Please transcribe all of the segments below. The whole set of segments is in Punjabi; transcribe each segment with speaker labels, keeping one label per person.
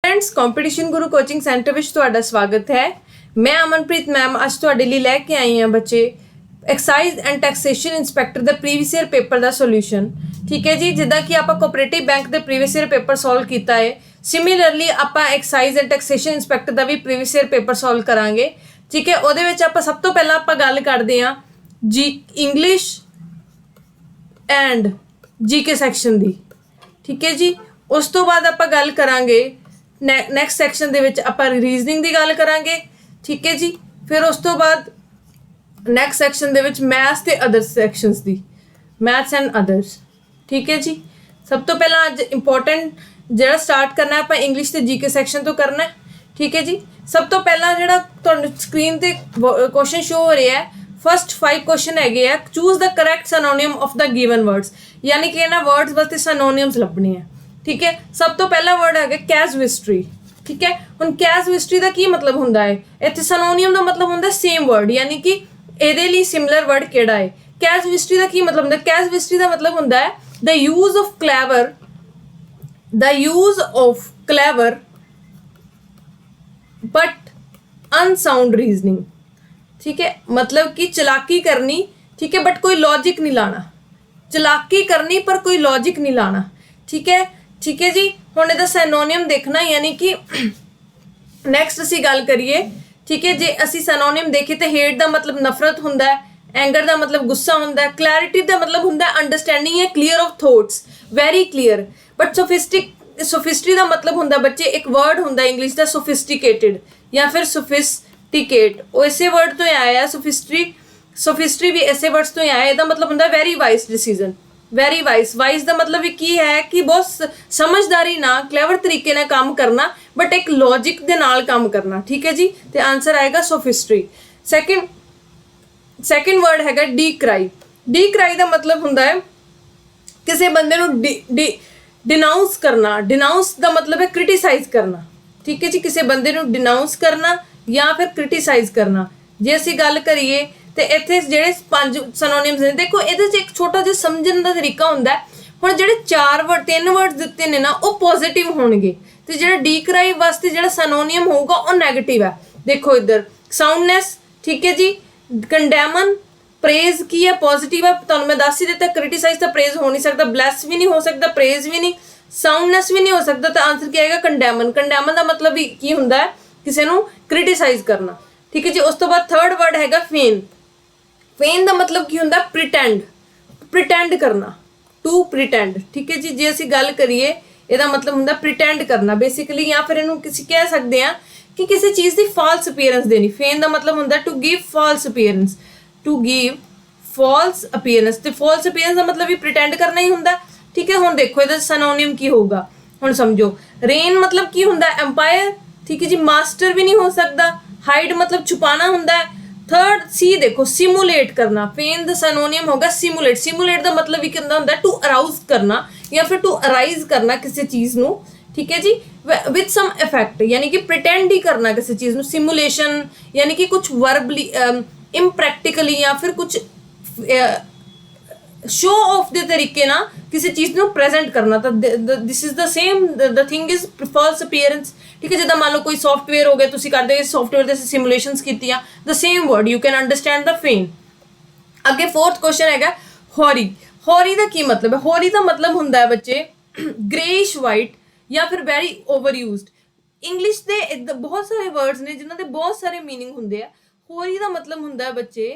Speaker 1: फ्रेंड्स कंपटीशन गुरु कोचिंग सेंटर में ਤੁਹਾਡਾ स्वागत है। मैं अमनप्रीत मैम ਅੱਜ ਤੁਹਾਡੇ ਲਈ ਲੈ ਕੇ ਆਈ ਹਾਂ ਬੱਚੇ एक्साइज एंड टैक्सेशन इंस्पैक्टर ਦਾ प्रीवियस ईयर पेपर ਦਾ ਸੋਲੂਸ਼ਨ। ठीक है जी, ਜਿੱਦਾਂ ਕਿ ਆਪਾਂ ਕੋਆਪਰੇਟਿਵ ਬੈਂਕ ਦੇ प्रीवियस ईयर पेपर सॉल्व ਕੀਤਾ ਹੈ, ਸਿਮਿਲਰਲੀ ਆਪਾਂ एक्साइज एंड टैक्सेशन इंस्पैक्टर ਦਾ ਵੀ प्रीवियस ईयर पेपर सॉल्व ਕਰਾਂਗੇ। ठीक है, ਉਹਦੇ ਵਿੱਚ ਆਪਾਂ ਸਭ ਤੋਂ ਪਹਿਲਾਂ ਆਪਾਂ ਗੱਲ ਕਰਦੇ ਹਾਂ ਜੀ ਇੰਗਲਿਸ਼ एंड जीके ਸੈਕਸ਼ਨ ਦੀ। ठीक है जी, ਉਸ ਤੋਂ ਬਾਅਦ ਆਪਾਂ ਗੱਲ ਕਰਾਂਗੇ ਨੈਕਸਟ ਸੈਕਸ਼ਨ ਦੇ ਵਿੱਚ ਆਪਾਂ ਰੀਜ਼ਨਿੰਗ ਦੀ ਗੱਲ ਕਰਾਂਗੇ। ਠੀਕ ਹੈ ਜੀ, ਫਿਰ ਉਸ ਤੋਂ ਬਾਅਦ ਨੈਕਸਟ ਸੈਕਸ਼ਨ ਦੇ ਵਿੱਚ ਮੈਥਸ ਤੇ other sections the, maths and others. ਠੀਕ ਹੈ ਜੀ, ਸਭ ਤੋਂ ਪਹਿਲਾਂ ਅੱਜ ਇੰਪੋਰਟੈਂਟ ਜਿਹੜਾ ਸਟਾਰਟ ਕਰਨਾ ਆਪਾਂ ਇੰਗਲਿਸ਼ ਤੇ ਜੀਕੇ ਸੈਕਸ਼ਨ ਤੋਂ ਕਰਨਾ ਹੈ। ਠੀਕ ਹੈ ਜੀ, ਸਭ ਤੋਂ ਪਹਿਲਾਂ ਜਿਹੜਾ ਤੁਹਾਨੂੰ ਸਕਰੀਨ ਤੇ ਕੁਐਸਚਨ ਸ਼ੋ ਹੋ ਰਿਹਾ ਹੈ, फस्ट 5 क्वेश्चन है choose the correct synonym of the given words, यानी कि इन्होंने वर्ड्स वास्ते सिनोनिम्स लभने हैं। ठीक है, सब तो पहला वर्ड है कैजुइस्ट्री। ठीक है, हुण कैजुइस्ट्री का की मतलब हुंदा है, इत्थे सिनोनिम का मतलब हुंदा सेम वर्ड, यानी कि इहदे लई सिमिलर वर्ड किहड़ा है। कैजुइस्ट्री का की मतलब हुंदा, कैजुइस्ट्री का मतलब हुंदा है the use of clever but unsound reasoning. ठीक है, मतलब कि चलाकी करनी, ठीक है, बट कोई लॉजिक नहीं लाना। चलाकी करनी पर कोई लॉजिक नहीं लाना। ठीक है, ठीक है जी, हुण इहदा सिनोनिम देखना, यानी कि नैक्सट असीं गल करिए। ठीक है, जे असीं सिनोनिम देखिए तो हेट का मतलब नफरत हुंदा है, एंगर का मतलब गुस्सा हुंदा है, क्लैरिटी का मतलब हुंदा है अंडरस्टैंडिंग है, clear of thoughts, very clear. But sophistry का मतलब हुंदा बच्चे एक वर्ड हुंदा इंग्लिश का सोफिस्टिकेटेड या फिर सोफिस्टिकेट, वो इसे वर्ड तो ही आया है। सोफिस्ट्री भी ऐसे वर्ड्स तो ही आया है। इसका मतलब होंगे very wise decision, very wise का मतलब भी की है कि बहुत समझदारी ना क्लेवर तरीके ना काम करना, बट एक लॉजिक के नाल काम करना। ठीक है जी, तो आंसर आएगा सोफिस्ट्री। सैकेंड वर्ड हैगा डी क्राई। डी क्राई का मतलब होंगे किसी बंदे नूं डिनाउंस करना। डिनाउंस का मतलब है क्रिटिसाइज करना। ठीक है जी, किसी बंदे नूं डिनाउंस करना या फिर क्रिटिसाइज करना। जे असीं गल करिए तो इत्थे जिहड़े 5 सिनोनिम्स ने, देखो इहदे च एक छोटा जिहा समझण दा तरीका हुंदा है। हुण जिहड़े 3 वर्ड दित्ते ने ना, वो पॉजिटिव होणगे, ते जिहड़ा डी क्राई वास्ते जिहड़ा सिनोनिम होगा वो नैगेटिव है। देखो इधर साउंडनैस, ठीक है जी, कंडैमन, प्रेज की है, पॉजिटिव है, तुहानूं मैं दस ही दित्ता। क्रिटिसाइज तो प्रेज हो नहीं सकता, ब्लैस भी नहीं हो सकता, प्रेज भी नहीं, साउंडनैस भी नहीं हो सकता, तो आंसर क्या आएगा कंडैमन। कंडैमन का मतलब भी की हुंदा है किसी नूं क्रिटिसाइज करना। ठीक है जी, उस तो बाद थर्ड वर्ड हैगा फेन। फेन का मतलब की हुंदा प्रिटेंड करना, टू प्रिटेंड। ठीक है जी, जे असीं गल करिए इहदा मतलब हुंदा प्रिटेंड करना बेसिकली, या फिर इहनूं किसी कह सकते हैं कि किसी चीज़ की फॉल्स अपीयरेंस देनी। फेन का मतलब हुंदा to give false appearance, to give false appearance, तो फॉल्स अपीयरेंस का मतलब भी प्रिटेंड करना ही हुंदा। ठीक है, हुण देखो इहदा सिनोनिम की होगा, हुण समझो। रेन मतलब की हुंदा एम्पायर। ठीक है जी, मास्टर भी नहीं हो सकता। हाइड मतलब छुपाना हुंदा है। थर्ड सी देखो सिमुलेट करना, फेन द सिनोनिम होगा सिमुलेट। सिमुलेट का मतलब भी क्या होता है टू अराउज करना या फिर टू अराइज करना किसी चीज़ नू। ठीक है जी, विद सम इफेक्ट, यानी कि प्रिटेंड ही करना किसी चीज़ नू। सिमुलेशन यानी कि कुछ वर्बली इम्प्रैक्टिकली या फिर कुछ शो ऑफ के तरीके ना किसी चीज़ को प्रेजेंट करना। तो this is the same, the thing is false appearance. ठीक है, जिदा मान लो कोई सॉफ्टवेयर हो गया, तुसी करदे सॉफ्टवेयर दे सिमुलेशंस कीतियां, the same word you can understand the fan. अगे फोर्थ क्वेश्चन हैगा हॉरी। हॉरी का की मतलब है? हॉरी का मतलब हुंदा है बच्चे ग्रेइश वाइट या फिर वेरी ओवर यूज्ड। इंग्लिश के बहुत सारे वर्ड्स ने जिन्हों के बहुत सारे मीनिंग हुंदे आ। हॉरी का मतलब हुंदा है बच्चे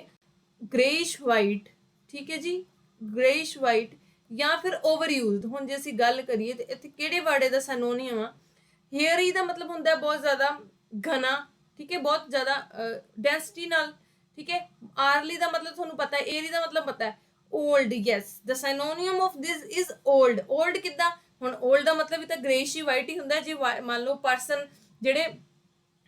Speaker 1: ग्रेइश वाइट। ठीक है जी, ग्रेइश वाइट या फिर ओवर यूज्ड। हुण जे असीं गल करिए तो इत्थे किहड़े वर्ड दा सिनोनिम आ? हेयरी का मतलब होंदा है बहुत ज़्यादा घना। ठीक है, बहुत ज़्यादा डेंसिटी नाल। ठीक है, आर्ली का मतलब थोनू पता है, एरी का मतलब पता है old. Yes, the synonym of this is old. Old किद्दां? हुण ओल्ड का मतलब भी तो ग्रेइश ही वाइट ही हुंदा है। जे मान लो परसन जिहड़े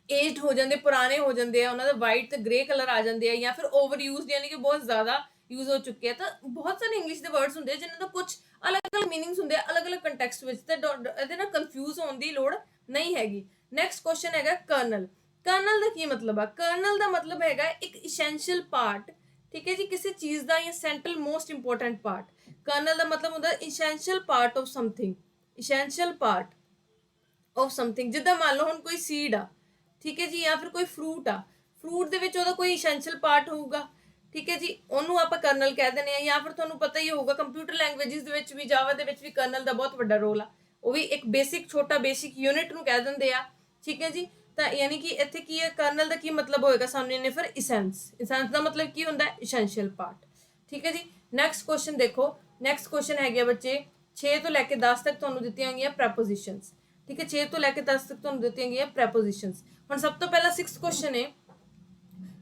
Speaker 1: एज्ड हो जाते, पुराने हो जाते हैं, उन्होंने वाइट तो ग्रे कलर आ जाते हैं, या फिर ओवर यूज यानी कि बहुत ज़्यादा यूज हो चुके हैं। तो बहुत सारे इंग्लिश के वर्ड्स होंगे जिन्होंने कुछ अलग अलग मीनिंग्स होंगे अलग अलग कंटैक्सट में, तो ना कन्फ्यूज होने की लोड़ नहीं हैगी। नैक्सट क्वेश्चन है कर्नल। कर्नल का की मतलब है? कर्नल का मतलब है एक इसेंशियल पार्ट। ठीक है जी, किसी चीज़ का या central most important part. Kernel का मतलब होता है essential part of something, essential part. Of something, ਜਿੱਦਾਂ ਮੰਨ ਲਓ ਹੁਣ ਕੋਈ ਸੀਡ ਆ, ਠੀਕ ਹੈ ਜੀ, ਜਾਂ ਫਿਰ ਕੋਈ ਫਰੂਟ ਆ, ਫਰੂਟ ਦੇ ਵਿੱਚ ਉਹਦਾ ਕੋਈ ਇਸੈਂਸ਼ੀਅਲ ਪਾਰਟ ਹੋਊਗਾ, ਠੀਕ ਹੈ ਜੀ, ਉਹਨੂੰ ਆਪਾਂ ਕਰਨਲ ਕਹਿ ਦਿੰਦੇ ਆ। ਜਾਂ ਫਿਰ ਤੁਹਾਨੂੰ ਪਤਾ ਹੀ ਹੋਊਗਾ ਕੰਪਿਊਟਰ ਲੈਂਗੁਏजेस ਦੇ ਵਿੱਚ ਵੀ, ਜਾਵਾ ਦੇ ਵਿੱਚ ਵੀ ਕਰਨਲ ਦਾ ਬਹੁਤ ਵੱਡਾ ਰੋਲ ਆ, ਉਹ ਵੀ ਇੱਕ ਬੇਸਿਕ ਛੋਟਾ ਬੇਸਿਕ ਯੂਨਿਟ ਨੂੰ ਕਹਿ ਦਿੰਦੇ ਆ, ਠੀਕ ਹੈ ਜੀ। ਤਾਂ ਯਾਨੀ ਕਿ ਇੱਥੇ ਕੀ ਹੈ, ਕਰਨਲ ਦਾ ਕੀ ਮਤਲਬ ਹੋਏਗਾ ਸਾਨੂੰ ਇਹਨੇ ਫਿਰ ਇਸੈਂਸ, ਇਸੈਂਸ ਦਾ ਮਤਲਬ ਕੀ ਹੁੰਦਾ ਹੈ, ਇਸੈਂਸ਼ੀਅਲ ਪਾਰਟ, ਠੀਕ ਹੈ ਜੀ। ਨੈਕਸਟ ਕੁਐਸਚਨ ਦੇਖੋ, ਨੈਕਸਟ ਕੁਐਸਚਨ ਹੈਗੇ ਬੱਚੇ 6 ਤੋਂ ਲੈ ਕੇ 10 ਤੱਕ ਤੁਹਾਨੂੰ ਦਿੱਤੀਆਂ ਗਈਆਂ ਪ੍ਰੈਪੋਜੀਸ਼ਨਸ, ਠੀਕ ਹੈ, 6 ਤੋਂ ਲੈ ਕੇ 10 ਤੱਕ ਤੁਹਾਨੂੰ ਦਿੱਤੀਆਂ ਗਈਆਂ ਪ੍ਰੈਪੋਜੀਸ਼ਨਸ। ਹੁਣ ਸਭ ਤੋਂ ਪਹਿਲਾਂ 6th ਕੁਐਸਚਨ ਹੈ,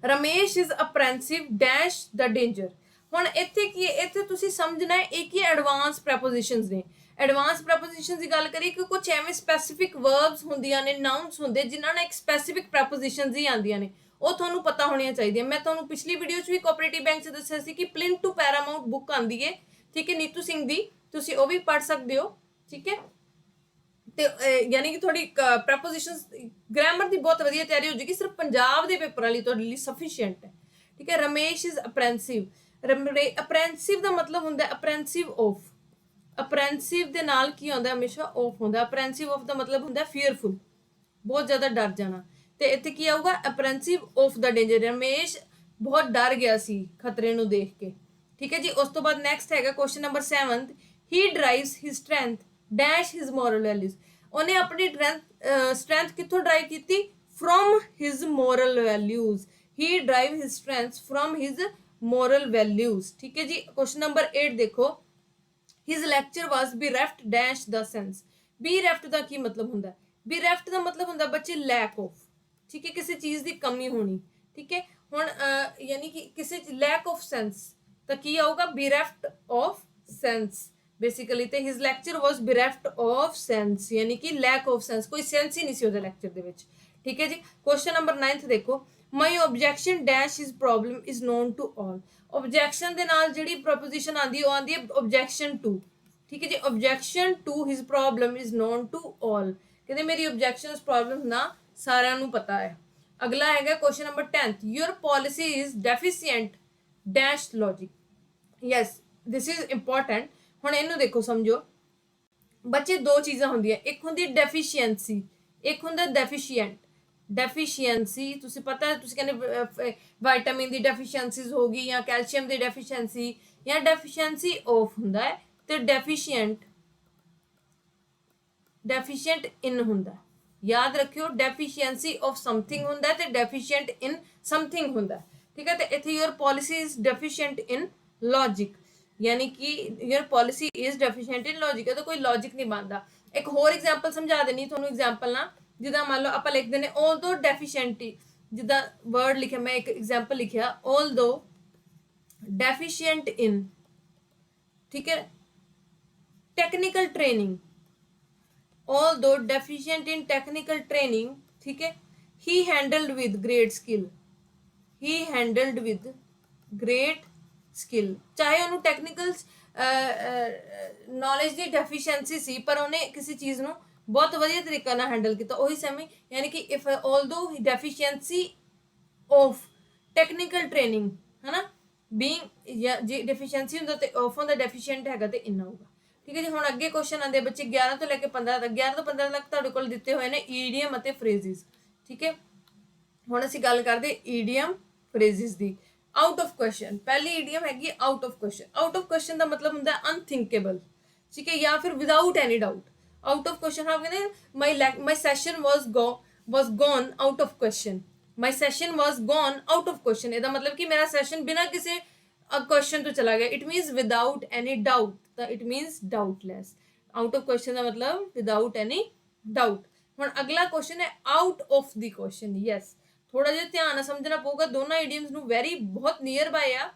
Speaker 1: Ramesh is apprehensive dash the danger. ਹੁਣ ਇੱਥੇ ਕੀ ਹੈ, ਇੱਥੇ ਤੁਸੀਂ ਸਮਝਣਾ ਹੈ ਇਹ ਕੀ ਐਡਵਾਂਸ ਪ੍ਰੈਪੋਜੀਸ਼ਨਸ ਨੇ। ਐਡਵਾਂਸ ਪ੍ਰੈਪੋਜੀਸ਼ਨਸ ਦੀ ਗੱਲ ਕਰੀਏ ਕਿ ਕੁਝ ਐਵੇਂ ਸਪੈਸੀਫਿਕ ਵਰਬਸ ਹੁੰਦੀਆਂ ਨੇ, ਨਾउन्स ਹੁੰਦੇ ਜਿਨ੍ਹਾਂ ਨਾਲ ਇੱਕ ਸਪੈਸੀਫਿਕ ਪ੍ਰੈਪੋਜੀਸ਼ਨਸ ਹੀ ਆਉਂਦੀਆਂ ਨੇ, ਉਹ ਤੁਹਾਨੂੰ ਪਤਾ ਹੋਣੀਆਂ ਚਾਹੀਦੀਆਂ। ਮੈਂ ਤੁਹਾਨੂੰ ਪਿਛਲੀ ਵੀਡੀਓ 'ਚ ਵੀ ਕੋਆਪਰੇਟਿਵ ਬੈਂਕ 'ਚ ਦੱਸਿਆ ਸੀ ਕਿ ਪਲਿੰਥ ਟੂ ਪੈਰਾਮਾਊਂਟ ਬੁੱਕ ਆਉਂਦੀ ਹੈ, ਠੀਕ ਹੈ, ਨੀਤੂ ਸਿੰਘ ਦੀ, ਤੁਸੀਂ ਉਹ ਵੀ ਪੜ੍ਹ ਸਕਦੇ ਹੋ, ਠੀਕ ਹੈ। ਤੇ ਯਾਨੀ ਕਿ ਤੁਹਾਡੀ ਪ੍ਰੈਪੋਜੀਸ਼ਨਸ ਗ੍ਰਾਮਰ ਦੀ ਬਹੁਤ ਵਧੀਆ ਤਿਆਰੀ ਹੋ ਜਾਏਗੀ, ਸਿਰਫ ਪੰਜਾਬ ਦੇ ਪੇਪਰਾਂ ਲਈ ਤੁਹਾਡੇ ਲਈ ਸਫੀਸ਼ੀਐਂਟ ਹੈ, ਠੀਕ ਹੈ। ਰਮੇਸ਼ ਇਜ਼ ਅਪ੍ਰੈਂਸਿਵ, ਅਪ੍ਰੈਂਸਿਵ ਦਾ ਮਤਲਬ ਹੁੰਦਾ ਅਪ੍ਰੈਂਸਿਵ ਆਫ, ਅਪ੍ਰੈਂਸਿਵ ਦੇ ਨਾਲ ਕੀ ਆਉਂਦਾ, ਹਮੇਸ਼ਾ ਆਫ ਹੁੰਦਾ। ਅਪ੍ਰੈਂਸਿਵ ਆਫ ਦਾ ਮਤਲਬ ਹੁੰਦਾ ਫੀਅਰਫੁਲ, ਬਹੁਤ ਜ਼ਿਆਦਾ ਡਰ ਜਾਣਾ, ਤੇ ਇੱਥੇ ਕੀ ਆਊਗਾ, ਅਪ੍ਰੈਂਸਿਵ ਆਫ ਦਾ ਡੇਂਜਰ, ਰਮੇਸ਼ ਬਹੁਤ ਡਰ ਗਿਆ ਸੀ ਖਤਰੇ ਨੂੰ ਦੇਖ ਕੇ, ਠੀਕ ਹੈ ਜੀ। ਉਸ ਤੋਂ ਬਾਅਦ ਨੈਕਸਟ ਹੈਗਾ question number 7, he drives his strength dash his moral values. ਉਹਨੇ ਆਪਣੀ ਸਟਰੈਂਥ ਕਿੱਥੋਂ ਡਰਾਈਵ ਕੀਤੀ, from his moral values, he drive his strength from his moral values, ਠੀਕ ਹੈ ਜੀ। ਕੁਐਸਚਨ ਨੰਬਰ 8 ਦੇਖੋ, his lecture was bereft dash the sense। bereft ਦਾ ਕੀ ਮਤਲਬ ਹੁੰਦਾ, bereft ਦਾ ਮਤਲਬ ਹੁੰਦਾ ਬੱਚੇ ਲੈਕ ਆਫ, ਠੀਕ ਹੈ, ਕਿਸੇ ਚੀਜ਼ ਦੀ ਕਮੀ ਹੋਣੀ, ਠੀਕ ਹੈ। ਹੁਣ ਯਾਨੀ ਕਿ ਕਿਸੇ ਲੈਕ ਆਫ ਸੈਂਸ, ਤਾਂ ਕੀ ਆਊਗਾ, bereft of sense ਬੇਸਿਕਲੀ। ਤੇ his lecture was bereft of sense, ਯਾਨੀ ਕਿ ਲੈਕ ਆਫ ਸੈਂਸ, ਕੋਈ ਸੈਂਸ ਹੀ ਨਹੀਂ ਸੀ ਉਹਦੇ ਲੈਕਚਰ ਦੇ ਵਿੱਚ, ਠੀਕ ਹੈ ਜੀ। ਕੁਐਸਚਨ ਨੰਬਰ 9 ਦੇਖੋ, my objection dash his problem is known to all. Objection ਦੇ ਨਾਲ ਜਿਹੜੀ ਪ੍ਰੋਪੋਜੀਸ਼ਨ ਆਉਂਦੀ, ਉਹ ਆਉਂਦੀ ਹੈ ਆਬਜੈਕਸ਼ਨ ਟੂ, ਠੀਕ ਹੈ ਜੀ। Objection to his problem is known to all, ਕਹਿੰਦੇ ਮੇਰੀ ਆਬਜੈਕਸ਼ਨ ਉਸ ਪ੍ਰੋਬਲਮ ਨਾ ਸਾਰਿਆਂ ਨੂੰ ਪਤਾ ਹੈ। ਅਗਲਾ ਹੈਗਾ question number 10, your policy is deficient dash logic. Yes, this is important. ਹੁਣ ਇਹਨੂੰ ਦੇਖੋ, ਸਮਝੋ ਬੱਚੇ, ਦੋ ਚੀਜ਼ਾਂ ਹੁੰਦੀਆਂ, ਇੱਕ ਹੁੰਦੀ ਡੈਫੀਸ਼ੀਐਂਸੀ, ਇੱਕ ਹੁੰਦਾ ਡੈਫੀਸ਼ੀਐਂਟ। ਡੈਫੀਸ਼ੀਐਂਸੀ ਤੁਸੀਂ ਪਤਾ, ਤੁਸੀਂ ਕਹਿੰਦੇ ਵਿਟਾਮਿਨ ਦੀ ਡੈਫੀਸ਼ੀਐਂਸੀਜ਼ ਹੋ ਗਈ, ਜਾਂ ਕੈਲਸ਼ੀਅਮ ਦੀ ਡੈਫੀਸ਼ੀਐਂਸੀ, ਜਾਂ ਡੈਫੀਸ਼ੀਐਂਸੀ ਆਫ ਹੁੰਦਾ ਹੈ, ਤੇ ਡੈਫੀਸ਼ੀਐਂਟ ਇਨ ਹੁੰਦਾ। ਯਾਦ ਰੱਖਿਓ, ਡੈਫੀਸ਼ੀਐਂਸੀ ਆਫ ਸਮਥਿੰਗ ਹੁੰਦਾ ਤੇ ਡੈਫੀਸ਼ੀਐਂਟ ਇਨ ਸਮਥਿੰਗ ਹੁੰਦਾ, ਠੀਕ ਹੈ। ਤੇ ਇੱਥੇ your policy is deficient in logic, ਯਾਨੀ ਕਿ your policy is deficient in logic, ਇਹਦਾ ਕੋਈ ਲੌਜਿਕ ਨਹੀਂ ਬਣਦਾ। ਇੱਕ ਹੋਰ ਐਗਜ਼ਾਮਪਲ ਸਮਝਾ ਦੇਣੀ ਤੁਹਾਨੂੰ, ਐਗਜ਼ਾਮਪਲ ਨਾਲ, ਜਿੱਦਾਂ ਮੰਨ ਲਓ ਆਪਾਂ ਲਿਖਦੇ ਨੇ although ਡੈਫੀਸ਼ੀਐਂਟੀ, ਜਿੱਦਾਂ ਵਰਡ ਲਿਖਿਆ, ਮੈਂ ਇੱਕ ਐਗਜ਼ਾਮਪਲ ਲਿਖਿਆ although ਡੈਫੀਸ਼ੀਐਂਟ ਇਨ, ਠੀਕ ਹੈ, technical training, although deficient in technical training, ठीक है, he handled with great skill, he handled with great skill। ਚਾਹੇ ਉਹਨੂੰ ਟੈਕਨੀਕਲ ਨੌਲੇਜ ਦੀ ਡੈਫੀਸ਼ੀਐਂਸੀ ਸੀ, ਪਰ ਉਹਨੇ ਕਿਸੇ ਚੀਜ਼ ਨੂੰ ਬਹੁਤ ਵਧੀਆ ਤਰੀਕੇ ਨਾਲ ਹੈਂਡਲ ਕੀਤਾ, ਉਹੀ ਸੈਮੀ। ਯਾਨੀ ਕਿ if although deficiency of technical training, ਹੈ ਨਾ, ਬੀਇੰਗ, ਜੇ ਡੈਫੀਸ਼ੀਐਂਸੀ ਹੁੰਦਾ ਤੇ ਆਫ ਹੁੰਦਾ, ਡੈਫੀਸ਼ੀਐਂਟ ਹੈਗਾ ਤੇ ਇੰਨਾ ਹੋਊਗਾ, ਠੀਕ ਹੈ ਜੀ। ਹੁਣ ਅੱਗੇ ਕੁਐਸਚਨ ਆਉਂਦੇ ਬੱਚੇ 11 ਤੋਂ ਲੈ ਕੇ 15 ਤੱਕ, 11 ਤੋਂ 15 ਤੱਕ ਤੁਹਾਡੇ ਕੋਲ ਦਿੱਤੇ ਹੋਏ ਨੇ ਈਡੀਅਮ ਅਤੇ ਫਰੇਜ਼ਿਸ, ਠੀਕ ਹੈ। ਹੁਣ ਅਸੀਂ ਗੱਲ ਕਰਦੇ ਈਡੀਅਮ ਫਰੇਜ਼ਿਸ ਦੀ। ਆਊਟ ਆਫ ਕੁਐਸਚਨ, ਪਹਿਲੀ ਈਡੀਅਮ ਹੈਗੀ out of question. Out of question ਦਾ ਮਤਲਬ ਹੁੰਦਾ ਅਨਥਿੰਕੇਬਲ, ਠੀਕ ਹੈ, ਜਾਂ ਫਿਰ without any doubt. Out of question ਹਾਂ ਕਹਿੰਦੇ my session was gone out of question, my session was gone out of question, ਇਹਦਾ ਮਤਲਬ ਕਿ ਮੇਰਾ ਸੈਸ਼ਨ ਬਿਨਾਂ ਕਿਸੇ क्वेश्चन तो चला गया, it means without any doubt, तो it means doubtless. Out of question का मतलब विदाउट एनी डाउट। हुण अगला क्वेश्चन है out of the question. Yes, थोड़ा जिहा ध्यान नाल समझना पऊगा, दोनों इडियम्स नूं वेरी बहुत नियर बाय आ।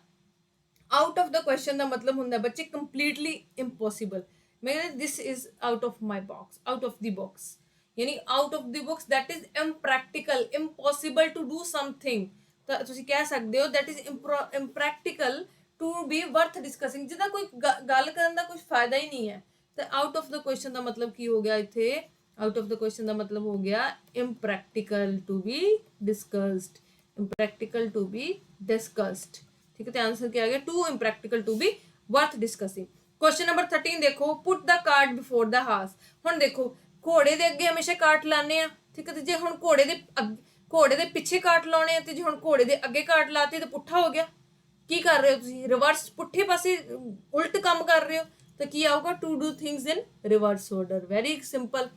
Speaker 1: आउट ऑफ द क्वेश्चन का मतलब हुंदा बच्चे कंप्लीटली इम्पॉसिबल, मैं this is out of my box, out of the box, यानी out of the box that is impractical, impossible to do something. ਤਾਂ ਤੁਸੀਂ ਕਹਿ ਸਕਦੇ ਹੋ that is impractical to be worth discussing, ਜਿਹਦਾ ਕੋਈ ਗੱਲ ਕਰਨ ਦਾ ਕੁਝ ਫਾਇਦਾ ਹੀ ਨਹੀਂ ਹੈ। ਤਾਂ ਆਊਟ ਆਫ ਦਾ ਕੁਐਸਚਨ ਦਾ ਮਤਲਬ ਕੀ ਹੋ ਗਿਆ ਇੱਥੇ, ਆਊਟ ਆਫ ਦਾ ਕੁਐਸਚਨ ਦਾ ਮਤਲਬ ਹੋ ਗਿਆ impractical to be discussed, impractical to be discussed, ਠੀਕ ਹੈ। ਤੇ ਆਨਸਰ ਕੀ ਆ ਗਿਆ, to impractical to be worth discussing. Question number 13 ਦੇਖੋ, ਪੁੱਟ ਦਾ ਕਾਰਡ ਬਿਫੋਰ ਦਾ ਹਾਸ। ਹੁਣ ਦੇਖੋ ਘੋੜੇ ਦੇ ਅੱਗੇ ਹਮੇਸ਼ਾ ਕਾਟ ਲਾਉਂਦੇ ਆ, ਠੀਕ ਹੈ। ਤੇ ਜੇ ਹੁਣ ਘੋੜੇ ਦੇ ਪਿੱਛੇ ਕਾਟ ਲਾਉਣੇ ਆ, ਤੇ ਜੇ ਹੁਣ ਘੋੜੇ ਦੇ ਅੱਗੇ ਕਾਟ ਲਾਤੇ ਤਾਂ ਪੁੱਠਾ ਹੋ ਗਿਆ। ਕੀ ਕਰ ਰਹੇ ਹੋ ਤੁਸੀਂ? ਰਿਵਰਸ, ਪੁੱਠੇ ਪਾਸੇ ਉਲਟ ਕੰਮ ਕਰ ਰਹੇ ਹੋ। ਤਾਂ ਕੀ ਆਊਗਾ? To do things in reverse order. Very simple.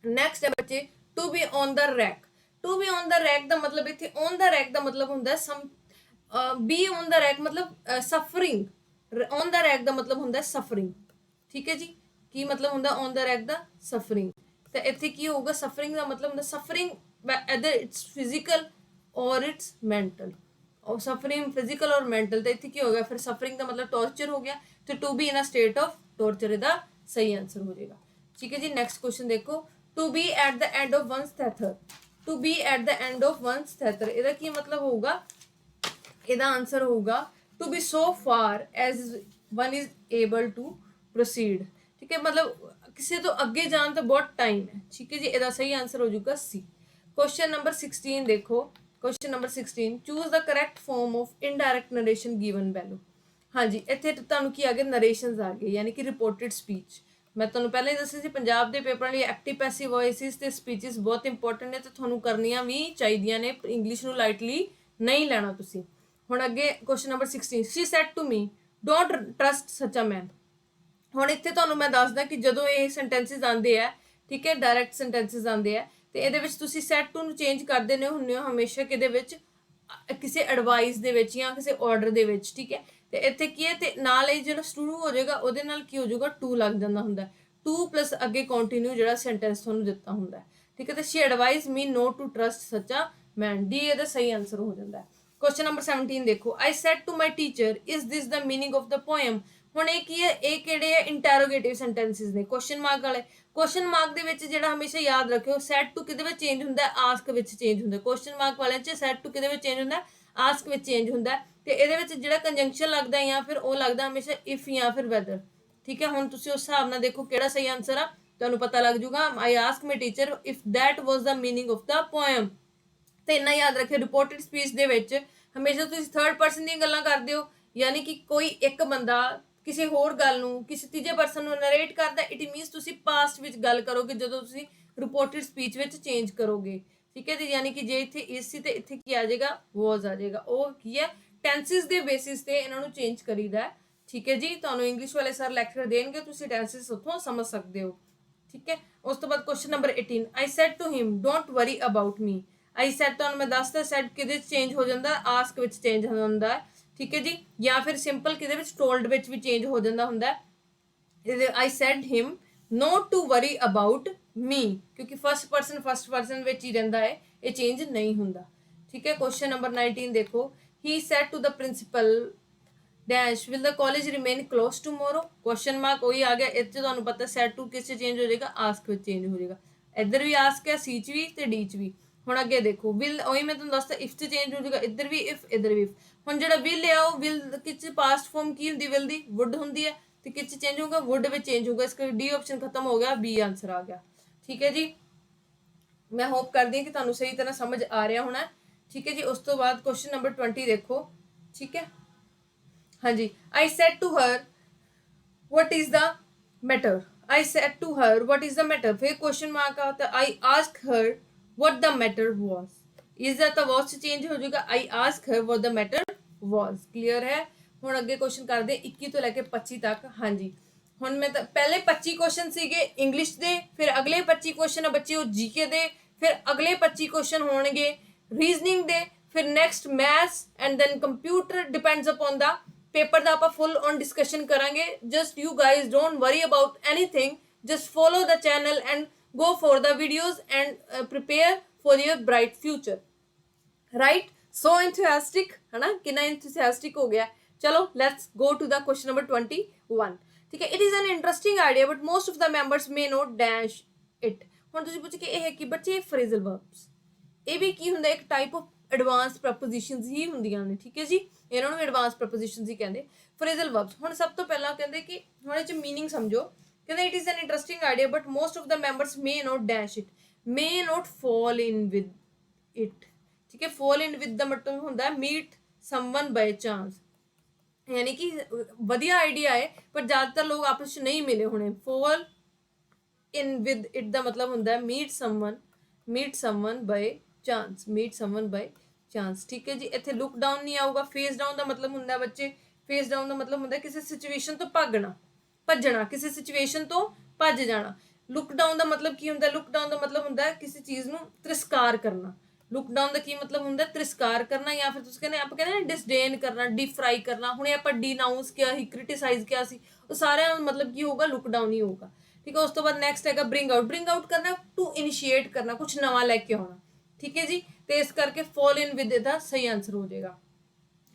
Speaker 1: Next ਹੈ ਬੱਚੇ, to be on the rack. To be on the rack ਦਾ ਮਤਲਬ ਇੱਥੇ ਔਨ ਦਾ ਰੈਕ ਦਾ ਮਤਲਬ ਹੁੰਦਾ ਬੀ ਔਨ ਦਾ ਰੈਕ ਮਤਲਬ ਸਫਰਿੰਗ। ਔਨ ਦਾ ਰੈਕ ਦਾ ਮਤਲਬ ਹੁੰਦਾ ਸਫਰਿੰਗ, ਠੀਕ ਹੈ ਜੀ। ਕੀ ਮਤਲਬ ਹੁੰਦਾ ਔਨ ਦਾ ਰੈਕ ਦਾ? ਸਫਰਿੰਗ। ਤਾਂ ਇੱਥੇ ਕੀ ਹੋਊਗਾ? ਸਫਰਿੰਗ ਦਾ ਮਤਲਬ ਹੁੰਦਾ ਸਫਰਿੰਗ ਐਦਰ ਇਟਸ ਫਿਜ਼ੀਕਲ ਔਰ ਇਟਸ ਮੈਂਟਲ। और सफरिंग फिजिकल और मेंटल। तो इतने की हो गया फिर सफरिंग का मतलब टॉर्चर हो गया। तो to be in a state of torture इहदा सही आंसर हो जाएगा, ठीक है जी। नेक्स्ट क्वेश्चन देखो, to be at the end of one's tether. To be at the end of one's tether इहदा की मतलब होगा? इहदा आंसर होगा to be so far as one is able to proceed, ठीक है। मतलब किसी तो अगे जान तो बहुत टाइम है, ठीक है जी। इहदा सही आंसर हो जाएगा सी। क्वेश्चन नंबर 16 देखो। Question number 16, choose the correct form of indirect narration given value. हाँ जी, इत्थे तुहानूं की आ गए? नरेशनस आ गए, यानी कि रिपोर्टेड स्पीच। मैं तुहानूं पहले ही दस्सिया सी पंजाब दे पेपरां लई एक्टिव पैसिव वॉइसिस ते स्पीचेस बहुत इंपॉर्टेंट ने, ते तुहानूं करनियां भी चाहीदियां ने। इंग्लिश नूं लाइटली नहीं लैना तुसीं। हुण अगे question number 16, she said to me don't trust such a man. ਹੁਣ ਇੱਥੇ ਤੁਹਾਨੂੰ ਮੈਂ ਦੱਸਦਾ ਕਿ ਜਦੋਂ ਇਹ ਸੈਂਟੈਂਸਸ ਆਉਂਦੇ ਆ, ਠੀਕ ਹੈ, ਡਾਇਰੈਕਟ ਸੈਂਟੈਂਸਸ ਆਉਂਦੇ ਆ, ਤੇ ਇਹਦੇ ਵਿੱਚ ਤੁਸੀਂ ਸੈਟ ਟੂ ਨੂੰ ਚੇਂਜ ਕਰ ਦਿੰਦੇ ਹੁੰਦੇ ਹੋ ਹਮੇਸ਼ਾ ਕਿਹਦੇ ਵਿੱਚ? ਕਿਸੇ ਐਡਵਾਈਸ ਦੇ ਵਿੱਚ ਜਾਂ ਕਿਸੇ ਆਰਡਰ ਦੇ ਵਿੱਚ, ਠੀਕ ਹੈ। ਤੇ ਇੱਥੇ ਕੀ ਹੈ? ਤੇ ਨਾਲ ਇਹ ਜਿਹੜਾ ਸ਼ੁਰੂ ਹੋ ਜਾਏਗਾ ਉਹਦੇ ਨਾਲ ਕੀ ਹੋ ਜਾਊਗਾ? ਟੂ ਲੱਗ ਜਾਂਦਾ ਹੁੰਦਾ। ਟੂ ਪਲੱਸ ਅੱਗੇ ਕੰਟੀਨਿਊ ਜਿਹੜਾ ਸੈਂਟੈਂਸ ਤੁਹਾਨੂੰ ਦਿੱਤਾ ਹੁੰਦਾ, ਠੀਕ ਹੈ। ਤੇ she advise me not to trust such a man. D ਇਹਦਾ ਸਹੀ ਆਂਸਰ ਹੋ ਜਾਂਦਾ ਹੈ। क्वेश्चन नंबर 17 देखो, I said to my teacher is this the meaning of the poem. ਹੁਣ ਇਹ ਕੀ ਹੈ? ਇਹ ਕਿਹੜੇ ਆ? ਇੰਟਰੋਗੇਟਿਵ ਸੈਂਟੈਂਸਸ ਨੇ, ਕੁਐਸਚਨ ਮਾਰਕ ਵਾਲੇ। ਕੁਐਸਚਨ ਮਾਰਕ ਦੇ ਵਿੱਚ ਜਿਹੜਾ ਹਮੇਸ਼ਾ ਯਾਦ ਰੱਖਿਓ, ਸੈਡ ਟੂ ਕਿਹਦੇ ਵਿੱਚ ਚੇਂਜ ਹੁੰਦਾ? ਆਸਕ ਵਿੱਚ ਚੇਂਜ ਹੁੰਦਾ। ਕੁਐਸਚਨ ਮਾਰਕ ਵਾਲਿਆਂ 'ਚ ਸੈਡ ਟੂ ਕਿਹਦੇ ਵਿੱਚ ਚੇਂਜ ਹੁੰਦਾ? ਆਸਕ ਵਿੱਚ ਚੇਂਜ ਹੁੰਦਾ। ਤੇ ਇਹਦੇ ਵਿੱਚ ਜਿਹੜਾ ਕੰਜੰਕਸ਼ਨ ਲੱਗਦਾ ਜਾਂ ਫਿਰ ਉਹ ਲੱਗਦਾ ਹਮੇਸ਼ਾ ਇਫ ਜਾਂ ਫਿਰ ਵੈਦਰ, ਠੀਕ ਹੈ। ਹੁਣ ਤੁਸੀਂ ਉਸ ਹਿਸਾਬ ਨਾਲ ਦੇਖੋ ਕਿਹੜਾ ਸਹੀ ਆਂਸਰ ਆ, ਤੁਹਾਨੂੰ ਪਤਾ ਲੱਗ ਜੂਗਾ। I ask my teacher if that was the meaning of the poem. ਤੇ ਇੰਨਾ ਯਾਦ ਰੱਖਿਓ, ਰਿਪੋਰਟਡ ਸਪੀਚ ਦੇ ਵਿੱਚ ਹਮੇਸ਼ਾ ਤੁਸੀਂ ਥਰਡ ਪਰਸਨ ਦੀਆਂ ਗੱਲਾਂ ਕਰਦੇ ਹੋ, ਯਾਨੀ ਕਿ ਕੋਈ ਇੱਕ ਬੰਦਾ ਕਿਸੇ ਹੋਰ ਗੱਲ ਨੂੰ ਕਿਸੇ ਤੀਜੇ ਪਰਸਨ ਨੂੰ ਨਰੇਟ ਕਰਦਾ। ਇਟ ਮੀਨਸ ਤੁਸੀਂ ਪਾਸਟ ਵਿੱਚ ਗੱਲ ਕਰੋਗੇ ਜਦੋਂ ਤੁਸੀਂ ਰਿਪੋਰਟਡ ਸਪੀਚ ਵਿੱਚ ਚੇਂਜ ਕਰੋਗੇ, ਠੀਕ ਹੈ ਜੀ। ਯਾਨੀ ਕਿ ਜੇ ਇੱਥੇ ਇਸ ਸੀ ਤੇ ਇੱਥੇ ਕੀ ਆ ਜਾਏਗਾ? ਵਾਜ਼ ਆ ਜਾਏਗਾ। ਉਹ ਕੀ ਹੈ? ਟੈਂਸਿਸ ਦੇ ਬੇਸਿਸ ਤੇ ਇਹਨਾਂ ਨੂੰ ਚੇਂਜ ਕਰੀਦਾ, ਠੀਕ ਹੈ ਜੀ। ਤੁਹਾਨੂੰ ਇੰਗਲਿਸ਼ ਵਾਲੇ ਸਰ ਲੈਕਚਰ ਦੇਣਗੇ, ਤੁਸੀਂ ਟੈਂਸਿਸ ਉੱਥੋਂ ਸਮਝ ਸਕਦੇ ਹੋ, ਠੀਕ ਹੈ। ਉਸ ਤੋਂ ਬਾਅਦ question number 18, I said to him don't worry about me. I said ਤੁਹਾਨੂੰ ਮੈਂ ਦੱਸਦਾ ਸੈਡ ਕਿਹਦੇ 'ਚ ਚੇਂਜ ਹੋ ਜਾਂਦਾ? ਆਸਕ ਵਿੱਚ ਚੇਂਜ ਹੋ ਜਾਂਦਾ ਹੈ, ਠੀਕ ਹੈ ਜੀ। ਜਾਂ ਫਿਰ ਸਿੰਪਲ ਕਿਹਦੇ ਵਿੱਚ? ਟੋਲਡ ਵਿੱਚ ਵੀ ਚੇਂਜ ਹੋ ਜਾਂਦਾ ਹੁੰਦਾ ਹੈ। I said him not to worry about me, ਕਿਉਂਕਿ ਫਸਟ ਪਰਸਨ ਵਿੱਚ ਹੀ ਰਹਿੰਦਾ ਹੈ, ਇਹ ਚੇਂਜ ਨਹੀਂ ਹੁੰਦਾ, ਠੀਕ ਹੈ। ਕੁਐਸਚਨ ਨੰਬਰ 19 ਦੇਖੋ, he said to the principal dash will the college remain close tomorrow. Question mark ਉਹੀ ਆ ਗਿਆ। ਇੱਥੇ ਤੁਹਾਨੂੰ ਪਤਾ ਸੈਡ ਟੂ ਕਿਸ 'ਚ ਚੇਂਜ ਹੋ ਜਾਏਗਾ? ਆਸਕ ਵਿੱਚ ਚੇਂਜ ਹੋ ਜਾਏਗਾ। ਇੱਧਰ ਵੀ ਆਸਕ ਹੈ, ਸੀ 'ਚ ਵੀ ਤੇ ਡੀ 'ਚ ਵੀ। ਹੁਣ ਅੱਗੇ ਦੇਖੋ, ਵਿਲ ਉਹੀ ਮੈਂ ਤੁਹਾਨੂੰ ਦੱਸਦਾ ਇਫ 'ਚ ਚੇਂਜ ਹੋ ਜਾਏਗਾ, ਇੱਧਰ ਵੀ ਇਫ ਇੱਧਰ ਵੀ ਇਫ। ਹੁਣ ਜਿਹੜਾ ਵਿਲ ਹੈ ਉਹ ਵਿਲ ਕਿਸ ਪਾਸਟ ਫਾਰਮ ਕੀ ਹੁੰਦੀ? ਵਿਲ ਦੀ ਵੁੱਡ ਹੁੰਦੀ ਹੈ, ਤੇ ਕਿਸ 'ਚ ਚੇਂਜ ਹੋਊਗਾ? ਵੁੱਡ ਵਿੱਚ ਚੇਂਜ ਹੋਊਗਾ। ਇਸ ਕਰਕੇ ਡੀ ਆਪਸ਼ਨ ਖਤਮ ਹੋ ਗਿਆ, ਬੀ ਆਂਸਰ ਆ ਗਿਆ, ਠੀਕ ਹੈ ਜੀ। ਮੈਂ ਹੋਪ ਕਰਦੀ ਹਾਂ ਕਿ ਤੁਹਾਨੂੰ ਸਹੀ ਤਰ੍ਹਾਂ ਸਮਝ ਆ ਰਿਹਾ ਹੋਣਾ, ਠੀਕ ਹੈ ਜੀ। ਉਸ ਤੋਂ ਬਾਅਦ ਕੁਐਸਚਨ ਨੰਬਰ 20 ਦੇਖੋ, ਠੀਕ ਹੈ। हाँ जी, I said to her what is the matter। I said to her what is the matter। फिर क्वेश्चन मार्क आता है। I asked her what the matter was। is that the was से चेंज हो जाएगा। I asked her what the matter was। Clear है। ਹੁਣ ਅੱਗੇ क्वेश्चन ਕਰਦੇ 21 ਤੋਂ ਲੈ ਕੇ 25 ਤੱਕ। हाँ जी, ਹੁਣ ਮੈਂ ਤਾਂ ਪਹਿਲੇ 25 क्वेश्चन ਸੀਗੇ ਇੰਗਲਿਸ਼ ਦੇ, ਫਿਰ ਅਗਲੇ 25 क्वेश्चन ਬੱਚੇ ਉਹ ਜੀਕੇ ਦੇ, ਫਿਰ ਅਗਲੇ 25 क्वेश्चन ਹੋਣਗੇ ਰੀਜ਼ਨਿੰਗ ਦੇ, ਫਿਰ next maths and then computer. Depends upon the paper ਦਾ ਆਪਾਂ ਫੁੱਲ ਔਨ ਡਿਸਕਸ਼ਨ ਕਰਾਂਗੇ। Just you guys don't worry about anything, just follow the channel and go for the videos and prepare for your bright future, right। so enthusiastic है ना, कितना enthusiastic हो गया। चलो let's go to the question number 21, ठीक है। it is an interesting idea but most of the members may not dash it। ਹੁਣ ਤੁਸੀਂ ਪੁੱਛੋ ਕਿ ਇਹ ਕੀ ਬੱਚੇ? phrasal verbs। ਇਹ ਵੀ ਕੀ ਹੁੰਦਾ? ਇੱਕ ਟਾਈਪ ਆਫ ਐਡਵਾਂਸ ਪ੍ਰਪੋਜੀਸ਼ਨਸ ਹੀ ਹੁੰਦੀਆਂ ਨੇ, ਠੀਕ ਹੈ ਜੀ। ਇਹਨਾਂ ਨੂੰ ਐਡਵਾਂਸ ਪ੍ਰਪੋਜੀਸ਼ਨਸ ਹੀ ਕਹਿੰਦੇ, ਫਰੇਜ਼ਲ ਵਰਬਸ। ਹੁਣ ਸਭ ਤੋਂ ਪਹਿਲਾਂ ਕਹਿੰਦੇ ਕਿ ਹੁਣ ਇਹ 'ਚ ਮੀਨਿੰਗ ਸਮਝੋ। ਕਹਿੰਦੇ it is an interesting idea but most of the members may not dash it, may not fall in with it, ਠੀਕ ਹੈ। ਫਾਲ ਇਨ ਵਿਦ ਦਾ ਮਤਲਬ ਹੁੰਦਾ ਮੀਟ ਸਮਵਨ ਬਾਈ ਚਾਂਸ, ਯਾਨੀ ਕਿ ਵਧੀਆ ਆਈਡੀਆ ਹੈ ਪਰ ਜ਼ਿਆਦਾਤਰ ਲੋਕ ਆਪਸ 'ਚ ਨਹੀਂ ਮਿਲੇ ਹੋਣੇ। ਫਾਲ in with it ਦਾ ਮਤਲਬ ਹੁੰਦਾ ਹੈ meet someone by chance ਠੀਕ ਹੈ ਜੀ। ਇੱਥੇ look down ਨਹੀਂ ਆਊਗਾ। face down ਦਾ ਮਤਲਬ ਹੁੰਦਾ ਹੈ ਬੱਚੇ, face down ਦਾ ਮਤਲਬ ਹੁੰਦਾ ਹੈ ਕਿਸੇ ਸਿਚੁਏਸ਼ਨ ਤੋਂ ਭੱਜਣਾ, ਕਿਸੇ ਸਿਚੁਏਸ਼ਨ ਤੋਂ ਭੱਜ ਜਾਣਾ। ਲੁੱਕ ਡਾਊਨ ਦਾ ਮਤਲਬ ਕੀ ਹੁੰਦਾ? ਲੁੱਕ ਡਾਊਨ ਦਾ ਮਤਲਬ ਹੁੰਦਾ ਕਿਸੇ ਚੀਜ਼ ਨੂੰ ਤਿਰਸਕਾਰ ਕਰਨਾ। ਲੁੱਕ ਡਾਊਨ ਦਾ ਕੀ ਮਤਲਬ ਹੁੰਦਾ? ਤਿਰਸਕਾਰ ਕਰਨਾ, ਜਾਂ ਫਿਰ ਤੁਸੀਂ ਕਹਿੰਦੇ ਆਪਾਂ ਕਹਿੰਦੇ ਡਿਸਡੇਨ ਕਰਨਾ, ਡੀਫਰਾਈ ਕਰਨਾ। ਹੁਣੇ ਆਪਾਂ ਡੀਨਾਊਂਸ ਕਿਹਾ ਸੀ, ਕ੍ਰਿਟੀਸਾਈਜ਼ ਕਿਹਾ ਸੀ, ਉਹ ਸਾਰਿਆਂ ਦਾ ਮਤਲਬ ਕੀ ਹੋਊਗਾ? ਲੁੱਕ ਡਾਊਨ ਹੀ ਹੋਊਗਾ। ਠੀਕ ਹੈ। ਉਸ ਤੋਂ ਬਾਅਦ ਨੈਕਸਟ ਹੈਗਾ ਬ੍ਰਿੰਗ ਆਊਟ ਕਰਨਾ, ਟੂ ਇਨੀਸ਼ੀਏਟ ਕਰਨਾ, ਕੁਝ ਨਵਾਂ ਲੈ ਕੇ ਆਉਣਾ। ਠੀਕ ਹੈ ਜੀ। ਤੇ ਇਸ ਕਰਕੇ ਫॉल इन विद ਦਾ ਸਹੀ ਆਨਸਰ ਹੋ ਜਾਏਗਾ।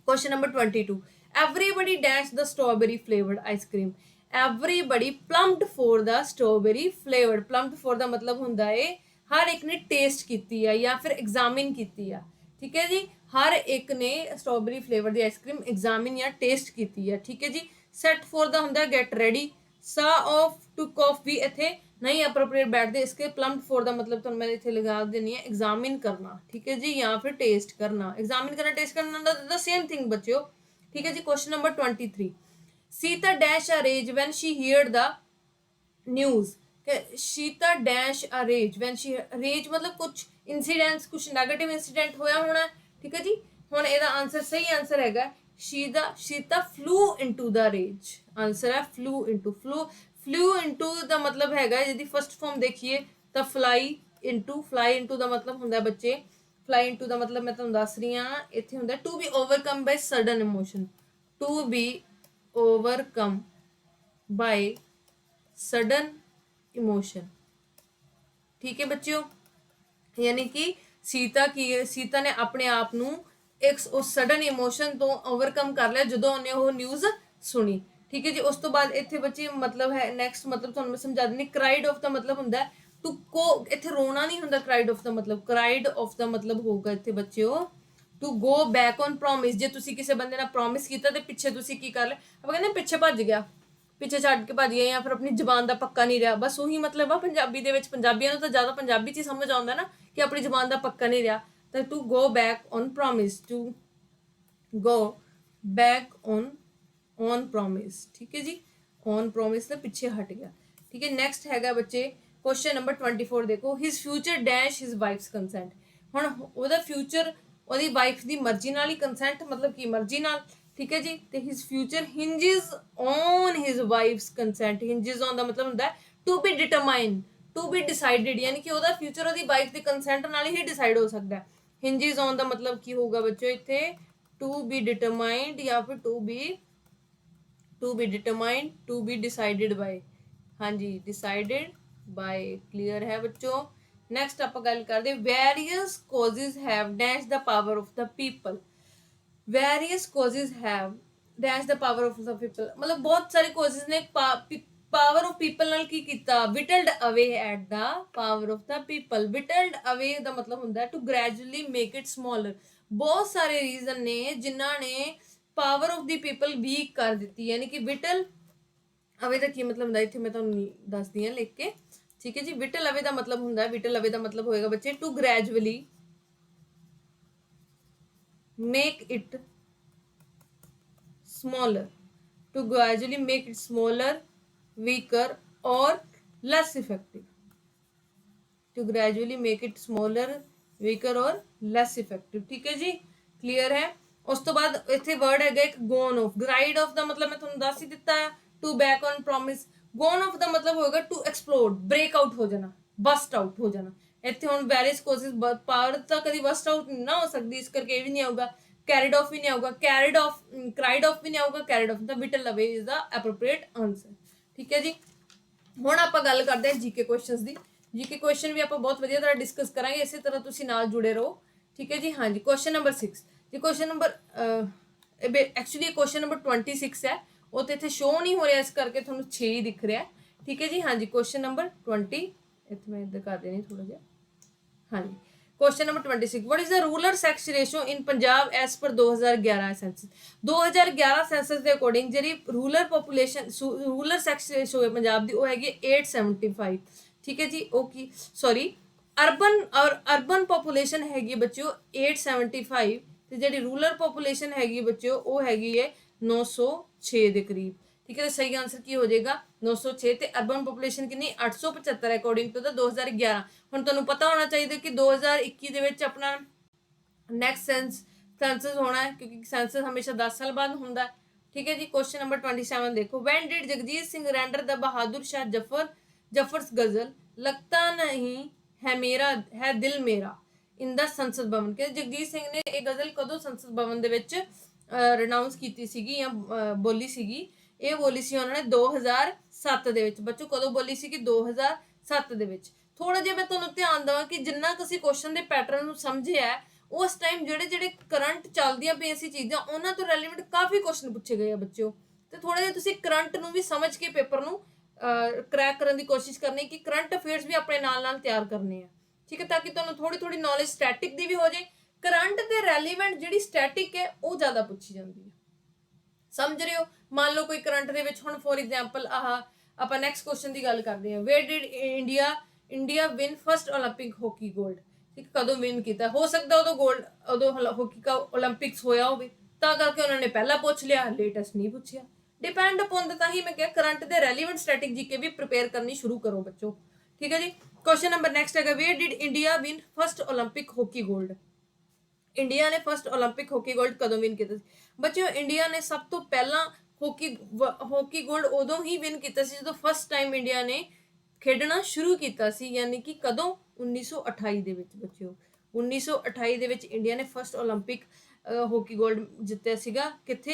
Speaker 1: Question number 22 everybody dash the strawberry flavored ice cream everybody plumped for the strawberry flavored plumped for ਦਾ ਮਤਲਬ ਹੁੰਦਾ ਹੈ ਹਰ ਇੱਕ ਨੇ ਟੇਸਟ ਕੀਤੀ ਆ ਜਾਂ ਫਿਰ ਐਗਜ਼ਾਮਿਨ ਕੀਤੀ ਆ। ਠੀਕ ਹੈ ਜੀ। ਹਰ ਇੱਕ ਨੇ ਸਟ੍ਰਾਬੇਰੀ ਫਲੇਵਰ ਦੀ ਆਈਸਕ੍ਰੀਮ ਐਗਜ਼ਾਮਿਨ ਜਾਂ ਟੇਸਟ ਕੀਤੀ ਆ। ਠੀਕ ਹੈ ਜੀ। ਸੈਟ ਫॉर ਦਾ ਹੁੰਦਾ ਗੈਟ ਰੈਡੀ। ਸਾ ਆਫ ਟੁਕ ਆਫ ਵੀ ਇੱਥੇ नहीं अप्रोप्रिएट बैठते, इसके प्लम्ड फॉर का मतलब तो मैं इतने लगा देनी है एग्जामिन करना। ठीक है जी। या फिर टेस्ट करना, एग्जामिन करना, टेस्ट करना द सेम थिंग बच्चों। ठीक है जी। Question number 23 Sita dash a rage when she heard the news. Sita dash a rage when she rage मतलब कुछ इंसीडेंट्स, कुछ नैगेटिव इंसीडेंट होया होना। ठीक है जी। हुण ਇਹਦਾ आंसर सही आंसर हैगा Sita flew into the rage. Answer है फ्लू इनटू ਦਾ मतलब हैगा यदि फर्स्ट फॉर्म देखिए ਤਾਂ ਫਲਾਈ ਇਨਟੂ ਦਾ ਮਤਲਬ ਹੁੰਦਾ ਬੱਚੇ ਫਲਾਈ ਇਨਟੂ ਦਾ ਮਤਲਬ ਮੈਂ ਤੁਹਾਨੂੰ ਦੱਸ ਰਹੀ ਹਾਂ ਇੱਥੇ ਹੁੰਦਾ to be overcome by sudden emotion, to be overcome by sudden emotion. ठीक है बच्चों। यानी कि सीता ने अपने आप ਨੂੰ ਇੱਕ ਉਸ ਸਡਨ ਇਮੋਸ਼ਨ ਤੋਂ ਓਵਰਕਮ ਕਰ ਲਿਆ ਜਦੋਂ ਉਹਨੇ ਉਹ ਨਿਊਜ਼ ਸੁਣੀ। ਠੀਕ ਹੈ ਜੀ। ਉਸ ਤੋਂ ਬਾਅਦ ਇੱਥੇ ਬੱਚੇ ਮਤਲਬ ਹੈ ਨੈਕਸਟ ਮਤਲਬ ਤੁਹਾਨੂੰ ਮੈਂ ਸਮਝਾ ਦਿੰਦੀ। ਕਰਾਈਡ ਆਫ ਦਾ ਮਤਲਬ ਹੁੰਦਾ ਟੂ ਗੋ, ਇੱਥੇ ਰੋਣਾ ਨਹੀਂ ਹੁੰਦਾ। ਕਰਾਈਡ ਆਫ ਦਾ ਮਤਲਬ ਹੋਊਗਾ ਇੱਥੇ ਬੱਚਿਓ to go back on promise. ਜੇ ਤੁਸੀਂ ਕਿਸੇ ਬੰਦੇ ਨਾਲ ਪ੍ਰੋਮਿਸ ਕੀਤਾ ਤੇ ਪਿੱਛੇ ਤੁਸੀਂ ਕੀ ਕਰ ਲਿਆ, ਆਪਾਂ ਕਹਿੰਦੇ ਪਿੱਛੇ ਭੱਜ ਗਿਆ, ਪਿੱਛੇ ਛੱਡ ਕੇ ਭੱਜ ਗਿਆ, ਜਾਂ ਫਿਰ ਆਪਣੀ ਜ਼ੁਬਾਨ ਦਾ ਪੱਕਾ ਨਹੀਂ ਰਿਹਾ। ਬਸ ਉਹੀ ਮਤਲਬ ਆ ਪੰਜਾਬੀ ਦੇ ਵਿੱਚ। ਪੰਜਾਬੀਆਂ ਨੂੰ ਤਾਂ ਜ਼ਿਆਦਾ ਪੰਜਾਬੀ 'ਚ ਹੀ ਸਮਝ ਆਉਂਦਾ ਨਾ ਕਿ ਆਪਣੀ ਜ਼ੁਬਾਨ ਦਾ ਪੱਕਾ ਨਹੀਂ ਰਿਹਾ। ਤਾਂ to go back on promise, to go back on promise. ਠੀਕ ਹੈ ਜੀ। ਔਨ ਪ੍ਰੋਮਿਸ ਦਾ ਪਿੱਛੇ ਹਟ ਗਿਆ। ਠੀਕ ਹੈ। ਨੈਕਸਟ ਹੈਗਾ ਬੱਚੇ क्वेश्चन नंबर 24 ਦੇਖੋ ਹਿਸ ਫਿਊਚਰ ਡੈਸ਼ ਹਿਸ ਵਾਈਫਸ ਕੰਸੈਂਟ। ਹੁਣ ਉਹਦਾ ਫਿਊਚਰ ਉਹਦੀ ਵਾਈਫ ਦੀ ਮਰਜ਼ੀ ਨਾਲ ਹੀ, ਕੰਸੈਂਟ ਮਤਲਬ ਕੀ ਮਰਜ਼ੀ ਨਾਲ। ਠੀਕ ਹੈ ਜੀ। ਤੇ his future hinges on his wife's consent. Hinges on ਦਾ ਮਤਲਬ ਹੁੰਦਾ to be determine, to be decided, ਯਾਨੀ ਕਿ ਉਹਦਾ ਫਿਊਚਰ ਉਹਦੀ ਵਾਈਫ ਦੇ ਕੰਸੈਂਟ ਨਾਲ ਹੀ ਡਿਸਾਈਡ ਹੋ ਸਕਦਾ ਹੈ। ਹਿੰਜਿਸ ਔਨ ਦਾ ਮਤਲਬ ਕੀ ਹੋਊਗਾ ਬੱਚੋ ਇੱਥੇ ਟੂ ਬੀ ਡਿਟਰਮਾਈਨਡ ਜਾਂ ਫਿਰ to be determined, to be decided by. हाँ जी, डिसाइडेड बाय। क्लियर है बच्चों। नेक्स्ट आप गल करते various causes have dash the power of the people. Various causes have dash the power of the people मतलब बहुत सारे कॉजेज ने पावर ऑफ पीपल नाल की कीता whittled away at the power of the people. Whittled away दा मतलब हुंदा to gradually make it smaller. बहुत सारे रीजन ने जिन्हां ने power of the people weak कर दी। यानी कि विटल अवे का की मतलब ਹੁੰਦਾ ਇੱਥੇ ਮੈਂ ਤੁਹਾਨੂੰ ਦੱਸਦੀ ਹਾਂ ਲਿਖ ਕੇ। ਠੀਕ ਹੈ ਜੀ। ਵਿਟਲ ਅਵੇ ਦਾ ਮਤਲਬ ਹੁੰਦਾ ਵਿਟਲ ਅਵੇ ਦਾ ਮਤਲਬ ਹੋਏਗਾ ਬੱਚੇ to gradually make it smaller, to gradually make it smaller, weaker or less effective, to gradually make it smaller, weaker or less effective। ठीक है जी। क्लियर है। ਉਸ ਤੋਂ ਬਾਅਦ ਇੱਥੇ ਵਰਡ ਹੈਗਾ ਇੱਕ ਗੋਨ ਆਫ। ਗਰਾਈਡ ਆਫ ਦਾ ਮਤਲਬ ਮੈਂ ਤੁਹਾਨੂੰ ਦੱਸ ਹੀ ਦਿੱਤਾ ਹੈ to back on promise. Gone off ਦਾ ਮਤਲਬ ਹੋਏਗਾ ਟੂ ਐਕਸਪਲੋਡ, ਬ੍ਰੇਕ ਆਊਟ ਹੋ ਜਾਣਾ, ਬਸਟ ਆਊਟ ਹੋ ਜਾਣਾ। ਇੱਥੇ ਹੁਣ ਵੈਰੀਅਸ ਕੋਜ਼ਸ ਪਾਵਰ ਤਾਂ ਕਦੀ ਬਸਟ ਆਊਟ ਨਾ ਹੋ ਸਕਦੀ, ਇਸ ਕਰਕੇ ਇਹ ਵੀ ਨਹੀਂ ਆਊਗਾ। carried off भी नहीं आऊगा, cried off भी नहीं आऊगा, carried off the whittled away is the appropriate answer। ठीक है जी। ਹੁਣ ਆਪਾਂ ਗੱਲ ਕਰਦੇ ਹਾਂ ਜੀਕੇ ਕੁਐਸਚਨਸ ਦੀ। ਜੀਕੇ ਕੁਐਸਚਨ ਵੀ ਆਪਾਂ ਬਹੁਤ ਵਧੀਆ ਤਰ੍ਹਾਂ ਡਿਸਕਸ ਕਰਾਂਗੇ, ਇਸੇ ਤਰ੍ਹਾਂ ਤੁਸੀਂ ਨਾਲ ਜੁੜੇ ਰਹੋ। ਠੀਕ ਹੈ ਜੀ। ਹਾਂਜੀ। ਕੁਐਸਚਨ ਨੰਬਰ 6 ਜੀ। Question number actually question number 26 ਹੈ, ਉਹ ਤੇ ਇੱਥੇ ਸ਼ੋ ਨਹੀਂ ਹੋ ਰਿਹਾ, ਇਸ ਕਰਕੇ ਤੁਹਾਨੂੰ 6 ਹੀ ਦਿਖ ਰਿਹਾ। ਠੀਕ ਹੈ ਜੀ। ਹਾਂਜੀ। ਕੁਐਸਚਨ ਨੰਬਰ 20 ਇੱਥੇ ਮੈਂ ਇੱਧਰ ਕਰ ਦੇਣੀ ਥੋੜਾ ਜਿਹਾ। ਹਾਂਜੀ। Question number 26 what is the rural sex ratio in Punjab as per 2011 census. 2011 census के अकॉर्डिंग जी rural population rural sex ratio है पंजाब की, वो हैगी 875। ठीक है जी। ओके सॉरी अर्बन पॉपूलेशन हैगी बच्चों 875 ਤੇ ਜਿਹੜੀ रूरल पॉपूलेशन हैगी बच्चों वो हैगी है 906 के करीब। ठीक है। तो सही आंसर की हो जाएगा 906। ਤੇ ਅਰਬਨ ਪੋਪੂਲੇਸ਼ਨ ਕਿੰਨੀ 875 ਅਕੋਰਡਿੰਗ ਟੂ ਦਾ 2011। ਹੁਣ ਤੁਹਾਨੂੰ ਪਤਾ ਹੋਣਾ ਚਾਹੀਦਾ ਕਿ 2021 ਦੇ ਵਿੱਚ ਆਪਣਾ ਨੈਕਸਟ ਸੈਂਸਸ ਹੋਣਾ ਹੈ, ਕਿਉਂਕਿ ਸੈਂਸਸ ਹਮੇਸ਼ਾ 10 ਸਾਲ ਬਾਅਦ ਹੁੰਦਾ ਹੈ। ठीक है जी। क्वेश्चन नंबर 27 देखो, when did Jagjit Singh render the Bahadur Shah Zafar's ghazal लगता नहीं है मेरा है दिल मेरा इन द संसद भवन। कि जगजीत सिंह ने ਇਹ ਗਜ਼ਲ ਕਦੋਂ ਸੰਸਦ ਭਵਨ ਦੇ ਵਿੱਚ ਰਿਨਾਉਂਸ ਕੀਤੀ ਸੀਗੀ ਜਾਂ ਬੋਲੀ ਸੀਗੀ? ਇਹ ਬੋਲੀ ਸੀ ਉਹਨਾਂ ਨੇ 2007 ਦੇ ਵਿੱਚ। ਬੱਚੋ ਕਦੋਂ ਬੋਲੀ ਸੀ? ਕਿ 2007 ਦੇ ਵਿੱਚ। ਥੋੜਾ ਜਿਹਾ ਮੈਂ ਤੁਹਾਨੂੰ ਧਿਆਨ ਦਵਾਂ ਕਿ ਜਿੰਨਾ ਕੁ ਅਸੀਂ ਕੁਐਸਚਨ ਦੇ ਪੈਟਰਨ ਨੂੰ ਸਮਝਿਆ ਉਸ ਟਾਈਮ ਜਿਹੜੇ ਕਰੰਟ ਚੱਲਦੀਆਂ ਪਈਆਂ ਸੀ ਚੀਜ਼ਾਂ ਉਹਨਾਂ ਤੋਂ ਰੈਲੇਵੈਂਟ ਕਾਫੀ ਕੁਐਸਚਨ ਪੁੱਛੇ ਗਏ ਆ ਬੱਚਿਓ। ਤੇ ਥੋੜਾ ਜਿਹਾ ਤੁਸੀਂ ਕਰੰਟ ਨੂੰ ਵੀ ਸਮਝ ਕੇ ਪੇਪਰ ਨੂੰ ਕਰੈਕ ਕਰਨ ਦੀ ਕੋਸ਼ਿਸ਼ ਕਰਨੀ ਕਿ ਕਰੰਟ ਅਫੇਅਰਸ ਵੀ ਆਪਣੇ ਨਾਲ ਤਿਆਰ ਕਰਨੇ ਆ। ਠੀਕ ਹੈ, ਤਾਂ ਕਿ ਤੁਹਾਨੂੰ ਥੋੜੀ ਨੌਲੇਜ ਸਟੈਟਿਕ ਦੀ ਵੀ ਹੋ ਜਾਏ। ਕਰੰਟ ਦੇ ਰੈਲੇਵੈਂਟ ਜਿਹੜੀ ਸਟੈਟਿਕ ਹੈ ਉਹ ਜ਼ਿਆਦਾ ਪੁੱਛੀ ਜਾਂਦੀ ਹੈ। ਸਮਝ ਰਹੇ ਹੋ? ਮੰਨ ਲਓ ਕੋਈ ਕਰੰਟ ਦੇ ਵਿੱਚ ਹੁਣ ਫੋਰ ਐਗਜ਼ਾਮਪਲ ਆਪਾਂ ਨੈਕਸਟ ਕੁਐਸਚਨ ਦੀ ਗੱਲ ਕਰਦੇ ਹਾਂ। Where did India win first 올림픽 hockey gold. ਠੀਕ, ਕਦੋਂ ਵਿਨ ਕੀਤਾ? ਹੋ ਸਕਦਾ ਉਦੋਂ ਹਾਕੀ ਦਾ 올림픽ਸ ਹੋਇਆ ਹੋਵੇ, ਤਾਂ ਕਰਕੇ ਉਹਨਾਂ ਨੇ ਪਹਿਲਾਂ ਪੁੱਛ ਲਿਆ, ਲੇਟੈਸਟ ਨਹੀਂ ਪੁੱਛਿਆ। डिपेंड अपॉन द, ही मैं क्या करंट दे रेलिवेंट स्टैटिक जीके भी प्रिपेयर करनी शुरू करो बच्चों। ठीक है जी। क्वेश्चन नंबर नेक्स्ट है, where did India win first Olympic hockey gold. India ने फर्स्ट ओलंपिक हॉकी गोल्ड कदों विन किया? बच्चों इंडिया ने सब तो पहला हॉकी गोल्ड उदों ही विन किया जो फर्स्ट टाइम इंडिया ने खेडना शुरू किया, यानी कि कदों 1928 ਦੇ ਵਿੱਚ। बच्चों 1928 ਦੇ ਵਿੱਚ इंडिया ने फर्स्ट ओलंपिक हॉकी गोल्ड जित्तिया सीगा। कित्थे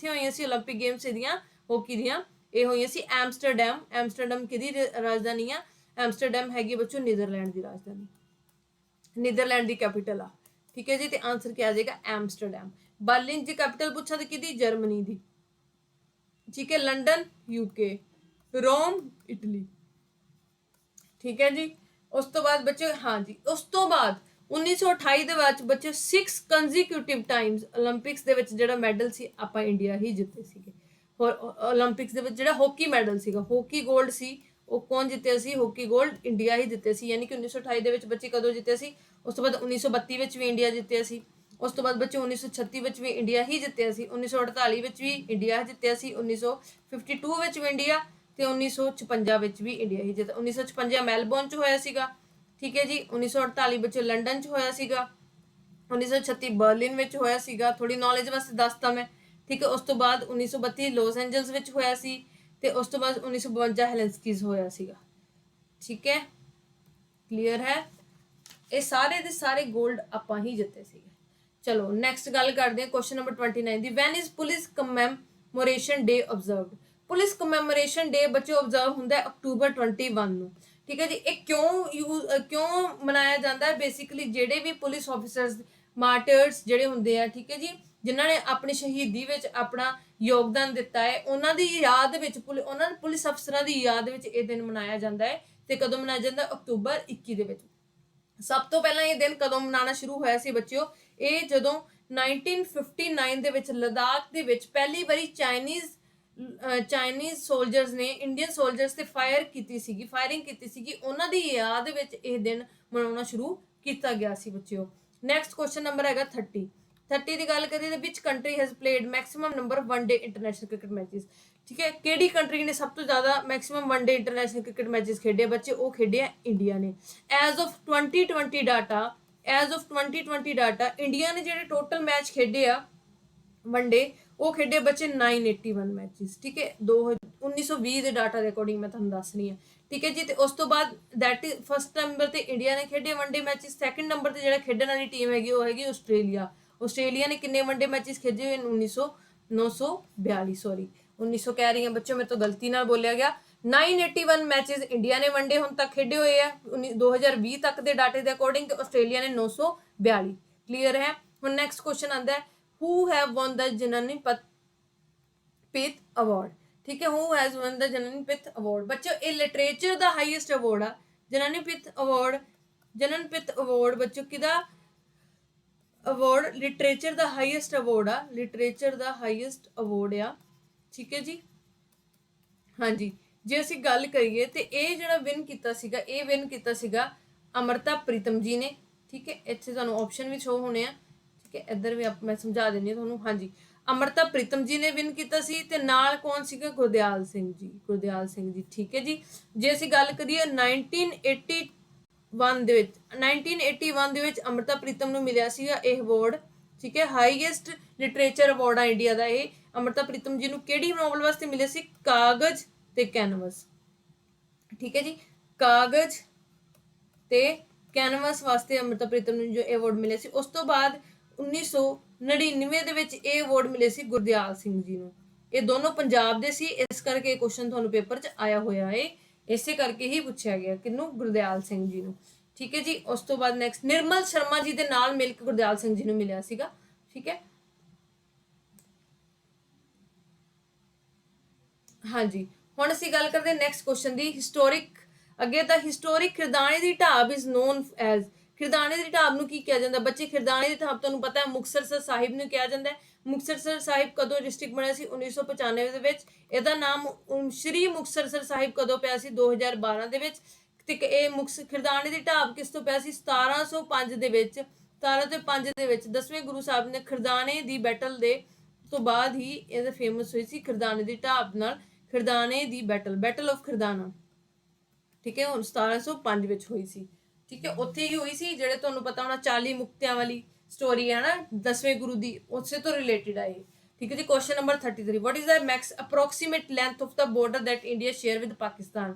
Speaker 1: होईयां सी ओलंपिक गेम्स ਇਹਦੀਆਂ हॉकी ਦੀਆਂ? ਇਹ ਹੋਈਆਂ ਸੀ ਐਮਸਟਰਡਮ ਕਿਹਦੀ ਰਾਜਧਾਨੀ ਆ? ਐਮਸਟਰਡਮ ਹੈਗੀ ਬੱਚੋ ਨੀਦਰਲੈਂਡ ਦੀ ਰਾਜਧਾਨੀ, ਨੀਦਰਲੈਂਡ ਦੀ ਕੈਪੀਟਲ ਆ। ਠੀਕ ਹੈ ਜੀ। ਤੇ ਆਨਸਰ ਕੀ ਆ ਜਾਏਗਾ? ਐਮਸਟਰਡਮ। ਬਰਲਿਨ ਦੀ ਕੈਪੀਟਲ ਪੁੱਛਾ ਤੇ ਕਿਹਦੀ? ਜਰਮਨੀ ਦੀ। ਠੀਕ ਹੈ। ਲੰਡਨ ਯੂਕੇ, ਰੋਮ ਇਟਲੀ। ਠੀਕ ਹੈ ਜੀ। ਉਸ ਤੋਂ ਬਾਅਦ ਬੱਚੇ, ਹਾਂ ਜੀ, ਉਸ ਤੋਂ ਬਾਅਦ 1928 ਦੇ ਵਿੱਚ ਬੱਚੇ 6 ਕੰਜ਼ੀਕਿਊਟਿਵ ਟਾਈਮਸ 올림픽ਸ ਦੇ ਵਿੱਚ ਜਿਹੜਾ ਮੈਡਲ ਸੀ ਆਪਾਂ ਇੰਡੀਆ ਹੀ ਜਿੱਤੇ ਸੀਗੇ। ਹੋਰ 올림픽ਸ ਦੇ ਵਿੱਚ ਜਿਹੜਾ ਹਾਕੀ ਮੈਡਲ ਸੀਗਾ, ਹਾਕੀ 골ਡ ਸੀ, ਉਹ ਕੌਣ ਜਿੱਤਿਆ ਸੀ? ਹਾਕੀ 골ਡ ਇੰਡੀਆ ਹੀ ਜਿੱਤਿਆ ਸੀ। ਯਾਨੀ ਕਿ 1928 ਦੇ ਵਿੱਚ ਬੱਚੇ ਕਦੋਂ ਜਿੱਤਿਆ ਸੀ? ਉਸ ਤੋਂ ਬਾਅਦ 1932 ਵਿੱਚ ਵੀ ਇੰਡੀਆ ਜਿੱਤਿਆ ਸੀ। ਉਸ ਤੋਂ ਬਾਅਦ ਬੱਚੇ 1936 ਵਿੱਚ ਵੀ ਇੰਡੀਆ ਹੀ ਜਿੱਤਿਆ ਸੀ। 1948 ਵਿੱਚ ਵੀ ਇੰਡੀਆ ਜਿੱਤਿਆ ਸੀ। 1952 ਵਿੱਚ ਵੀ ਇੰਡੀਆ, ਤੇ 1956 ਵਿੱਚ ਵੀ ਇੰਡੀਆ ਹੀ ਜਿੱਤਿਆ। 1956 ਮੈਲਬੌਰਨ 'ਚ ਹੋਇਆ ਸੀਗਾ। ਠੀਕ ਹੈ ਜੀ। 1948 ਵਿੱਚ ਲੰਡਨ 'ਚ ਹੋਇਆ ਸੀਗਾ। 1936 ਬਰਲਿਨ ਵਿੱਚ ਹੋਇਆ ਸੀਗਾ। ਥੋੜੀ ਨੌਲੇਜ ਵਾਸਤੇ ਦੱਸਤਾ ਮੈਂ। ਠੀਕ ਹੈ। ਉਸ ਤੋਂ ਬਾਅਦ 1932 ਲਾਸ ਐਂਜਲਸ ਵਿੱਚ ਹੋਇਆ ਸੀ, ਤੇ ਉਸ ਤੋਂ ਬਾਅਦ 1952 ਹੈਲਸਿੰਕੀ ਹੋਇਆ ਸੀਗਾ। ਠੀਕ ਹੈ, ਕਲੀਅਰ ਹੈ? ਇਹ ਸਾਰੇ ਦੇ ਸਾਰੇ 골ਡ ਆਪਾਂ ਹੀ ਜਿੱਤੇ ਸੀਗੇ। ਚਲੋ ਨੈਕਸਟ ਗੱਲ ਕਰਦੇ ਹਾਂ। ਕੁਐਸਚਨ ਨੰਬਰ 29 ਦੀ, when is police commemoration day observed. Police commemoration day ਬੱਚੇ ਆਬਜ਼ਰਵ ਹੁੰਦਾ ਹੈ ਅਕਤੂਬਰ 21 ਨੂੰ। ਠੀਕ ਹੈ ਜੀ। ਇਹ ਕਿਉਂ ਮਨਾਇਆ ਜਾਂਦਾ ਹੈ? ਬੇਸਿਕਲੀ ਜਿਹੜੇ ਵੀ ਪੁਲਿਸ ਆਫਿਸਰਸ ਮਾਰਟਰਸ ਜਿਹੜੇ ਹੁੰਦੇ ਆ, ਠੀਕ ਹੈ ਜੀ, ਜਿਨ੍ਹਾਂ ਨੇ ਆਪਣੀ ਸ਼ਹੀਦੀ ਵਿੱਚ ਆਪਣਾ ਯੋਗਦਾਨ ਦਿੱਤਾ ਹੈ, ਉਹਨਾਂ ਦੀ ਯਾਦ ਵਿੱਚ ਉਹਨਾਂ ਪੁਲਿਸ ਅਫਸਰਾਂ ਦੀ ਯਾਦ ਵਿੱਚ ਇਹ ਦਿਨ ਮਨਾਇਆ ਜਾਂਦਾ ਹੈ। ਤੇ ਕਦੋਂ ਮਨਾਇਆ ਜਾਂਦਾ? ਅਕਤੂਬਰ 21 ਦੇ ਵਿੱਚ। ਸਭ ਤੋਂ ਪਹਿਲਾਂ ਇਹ ਦਿਨ ਕਦੋਂ ਮਨਾਉਣਾ ਸ਼ੁਰੂ ਹੋਇਆ ਸੀ ਬੱਚਿਓ? ਇਹ ਜਦੋਂ 1959 ਦੇ ਵਿੱਚ ਲਦਾਖ ਦੇ ਵਿੱਚ ਪਹਿਲੀ ਵਾਰੀ ਚਾਈਨੀਜ਼ ਸੋਲਜਰਸ ਨੇ ਇੰਡੀਅਨ ਸੋਲਜਰਸ ਤੇ ਫਾਇਰਿੰਗ ਕੀਤੀ ਸੀਗੀ। ਉਹਨਾਂ ਦੀ ਯਾਦ ਵਿੱਚ ਇਹ ਦਿਨ ਮਨਾਉਣਾ ਸ਼ੁਰੂ ਕੀਤਾ ਗਿਆ ਸੀ ਬੱਚਿਓ। ਨੈਕਸਟ ਕੁਐਸਚਨ ਨੰਬਰ ਹੈਗਾ 30 ਦੀ ਗੱਲ ਕਰੀਏ ਤਾਂ which country has played maximum number one day international cricket matches. ਠੀਕ ਹੈ। ਕਿਹੜੀ ਕੰਟਰੀ ਨੇ ਸਭ ਤੋਂ ਜ਼ਿਆਦਾ maximum one day international cricket matches ਖੇਡੇ ਬੱਚੇ? ਉਹ ਖੇਡੇ ਆ ਇੰਡੀਆ ਨੇ। ਐਜ਼ ਆਫ 2020 ਡਾਟਾ ਇੰਡੀਆ ਨੇ ਜਿਹੜੇ ਟੋਟਲ ਮੈਚ ਖੇਡੇ ਆ ਵਨਡੇ, ਉਹ ਖੇਡੇ ਬੱਚੇ 981 ਮੈਚਿਸ। ਠੀਕ ਹੈ। 1920 ਦੇ ਡਾਟਾ ਦੇ ਅਕੋਰਡਿੰਗ ਮੈਂ ਤੁਹਾਨੂੰ ਦੱਸ ਰਹੀ ਹਾਂ। ਠੀਕ ਹੈ ਜੀ। ਤੇ ਉਸ ਤੋਂ ਬਾਅਦ ਦੈਟ ਇਜ਼ ਫਸਟ ਨੰਬਰ ਤੇ ਇੰਡੀਆ ਨੇ ਖੇਡੇ ਵਨਡੇ ਮੈਚਿਸ। ਸੈਕਿੰਡ ਨੰਬਰ ਤੇ ਜਿਹੜਾ ਖੇਡਣ ਵਾਲੀ ਟੀਮ ਹੈਗੀ ਉਹ ਹੈਗੀ ਆਸਟ੍ਰੇਲੀਆ ਨੇ ਕਿੰਨੇ ਵਨਡੇ ਮੈਚਿਸ ਖੇਡੇ ਹੋਏ? 942 ਸੌਰੀ 1900 ਕਹਿ ਰਹੀ ਹਾਂ ਬੱਚੋ, ਮੇਰੇ ਤੋਂ ਗਲਤੀ ਨਾਲ ਬੋਲਿਆ ਗਿਆ। 981 ਮੈਚਿਸ ਇੰਡੀਆ ਨੇ ਵਨਡੇ ਹੁਣ ਤੱਕ ਖੇਡੇ ਹੋਏ ਆ 2020 ਤੱਕ ਦੇ ਡਾਟੇ ਦੇ ਅਕੋਰਡਿੰਗ। ਆਸਟ੍ਰੇਲੀਆ ਨੇ 942। ਕਲੀਅਰ ਹੈ? ਹੁਣ ਨੈਕਸਟ ਕੁਐਸਚਨ ਆਉਂਦਾ ਹੈ, who have won the Jnanpith award. ਠੀਕ ਹੈ। who has won the Jnanpith award. ਬੱਚੋ ਇਹ ਲਿਟਰੇਚਰ ਦਾ ਹਾਈਐਸਟ ਅਵਾਰਡ ਆ। ਜਨਨਪਿਤ ਅਵਾਰਡ ਬੱਚੋ ਕਿਹਦਾ ਅਵਾਰਡ? ਲਿਟਰੇਚਰ ਦਾ ਹਾਈਐਸਟ ਅਵਾਰਡ ਆ। ਠੀਕ ਹੈ ਜੀ। ਹਾਂਜੀ। ਜੇ ਅਸੀਂ ਗੱਲ ਕਰੀਏ ਤੇ ਇਹ ਜਿਹੜਾ ਵਿਨ ਕੀਤਾ ਸੀਗਾ ਅਮਰਤਾ ਪ੍ਰੀਤਮ ਜੀ ਨੇ। ਠੀਕ ਹੈ। ਇੱਥੇ ਤੁਹਾਨੂੰ ਆਪਸ਼ਨ ਵੀ ਸ਼ੋ ਹੋਣੇ ਆ। ਠੀਕ ਹੈ। ਇੱਧਰ ਵੀ ਮੈਂ ਸਮਝਾ ਦਿੰਦੀ ਹਾਂ ਤੁਹਾਨੂੰ। ਹਾਂਜੀ, ਅਮਰਤਾ ਪ੍ਰੀਤਮ ਜੀ ਨੇ ਵਿਨ ਕੀਤਾ ਸੀ ਤੇ ਨਾਲ ਕੌਣ ਸੀਗਾ? ਗੁਰਦਿਆਲ ਸਿੰਘ ਜੀ, ਗੁਰਦਿਆਲ ਸਿੰਘ ਜੀ। ਠੀਕ ਹੈ ਜੀ। ਜੇ ਅਸੀਂ ਗੱਲ ਕਰੀਏ 1981 ਦੇ ਵਿੱਚ 1981 ਦੇ ਵਿੱਚ ਅਮਰਤਾ ਪ੍ਰੀਤਮ ਨੂੰ ਮਿਲਿਆ ਸੀਗਾ ਇਹ ਅਵਾਰਡ। ਠੀਕ ਹੈ, ਹਾਈਐਸਟ ਲਿਟਰੇਚਰ ਅਵਾਰਡ ਆ ਇੰਡੀਆ ਦਾ ਇਹ। ਅਮਰਤਾ ਪ੍ਰੀਤਮ ਜੀ ਨੂੰ ਕਿਹੜੀ ਨੋਵਲ ਵਾਸਤੇ ਮਿਲਿਆ ਸੀ? ਕਾਗਜ਼ ਤੇ ਕੈਨਵਸ। ਠੀਕ ਹੈ ਜੀ, ਕਾਗਜ਼ ਤੇ ਕੈਨਵਸ ਵਾਸਤੇ ਅਮਰਤਾ ਪ੍ਰੀਤਮ ਨੂੰ ਜੋ ਅਵਾਰਡ ਮਿਲਿਆ ਸੀ। ਉਸ ਤੋਂ ਬਾਅਦ 1999 ਦੇ ਵਿੱਚ ਇਹ ਅਵਾਰਡ ਮਿਲੇ ਸੀ ਗੁਰਦਿਆਲ ਸਿੰਘ ਜੀ ਨੂੰ। ਇਹ ਦੋਨੋਂ ਪੰਜਾਬ ਦੇ ਸੀ, ਇਸ ਕਰਕੇ ਇਹ ਕੁਐਸਚਨ ਤੁਹਾਨੂੰ ਪੇਪਰ 'ਚ ਆਇਆ ਹੋਇਆ ਹੈ, ਇਸੇ ਕਰਕੇ ਹੀ ਪੁੱਛਿਆ ਗਿਆ। ਕਿਹਨੂੰ? ਗੁਰਦਿਆਲ ਸਿੰਘ ਜੀ ਨੂੰ। ਠੀਕ ਹੈ ਜੀ। ਉਸ ਤੋਂ ਬਾਅਦ ਨੈਕਸਟ ਨਿਰਮਲ ਸ਼ਰਮਾ ਜੀ ਦੇ ਨਾਲ ਮਿਲ ਕੇ ਗੁਰਦਿਆਲ ਸਿੰਘ ਜੀ ਨੂੰ ਮਿਲਿਆ ਸੀਗਾ। ਠੀਕ ਹੈ, ਹਾਂਜੀ। ਹੁਣ ਅਸੀਂ ਗੱਲ ਕਰਦੇ ਨੈਕਸਟ ਕੁਐਸਚਨ ਦੀ। ਹਿਸਟੋਰਿਕ ਅੱਗੇ ਤਾਂ ਹਿਸਟੋਰਿਕ ਖਿਰਦਾਣੇ ਦੀ ਢਾਬ ਇਜ਼ ਨੋਨ ਐਜ਼। ਖਿਰਦਾਣੇ ਦੀ ਢਾਬ ਨੂੰ ਕੀ ਕਿਹਾ ਜਾਂਦਾ ਬੱਚੇ? ਖਿਰਦਾਣੇ ਦੀ ਢਾਬ ਤੁਹਾਨੂੰ ਪਤਾ ਹੈ ਮੁਕਤਸਰ ਸਾਹਿਬ ਨੂੰ ਕਿਹਾ ਜਾਂਦਾ ਹੈ। ਮੁਕਤਸਰ ਸਾਹਿਬ ਕਦੋਂ ਡਿਸਟ੍ਰਿਕਟ ਬਣਿਆ ਸੀ? 1995 ਦੇ ਵਿੱਚ। ਇਹਦਾ ਨਾਮ ਸ਼੍ਰੀ ਮੁਕਤਸਰ ਸਾਹਿਬ ਕਦੋਂ ਪਿਆ ਸੀ? 2012 ਦੇ ਵਿੱਚ। ਤੇ ਇਹ ਖਿਰਦਾਣੇ ਦੀ ਢਾਬ ਕਿਸ ਤੋਂ ਪਿਆ ਸੀ? 1705 ਦੇ ਵਿੱਚ। 1705 ਦੇ ਵਿੱਚ 10ਵੇਂ ਗੁਰੂ ਸਾਹਿਬ ਨੇ ਖਿਰਦਾਣੇ ਦੀ ਬੈਟਲ ਦੇ ਤੋਂ ਬਾਅਦ ਹੀ ਇਹ ਫੇਮਸ ਹੋਈ ਸੀ ਖਿਰਦਾਣੇ ਦੀ ਢਾਬ ਨਾਲ। ਖਿਰਦਾਣੇ ਦੀ ਬੈਟਲ ਆਫ ਖਿਰਦਾਣਾ। ਠੀਕ ਹੈ, ਹੁਣ 1705 ਵਿੱਚ ਹੋਈ ਸੀ। ਠੀਕ ਹੈ, ਉੱਥੇ ਹੀ ਹੋਈ ਸੀ। ਜਿਹੜੇ ਤੁਹਾਨੂੰ ਪਤਾ ਹੋਣਾ 40 ਮੁਕਤਿਆਂ ਵਾਲੀ ਸਟੋਰੀ ਹੈ ਨਾ 10ਵੇਂ ਗੁਰੂ ਦੀ, ਉਸੇ ਤੋਂ ਰਿਲੇਟਡ ਆ ਇਹ। ਠੀਕ ਹੈ ਜੀ। Question number 33, what is the Max approximate length of the border that India share with Pakistan?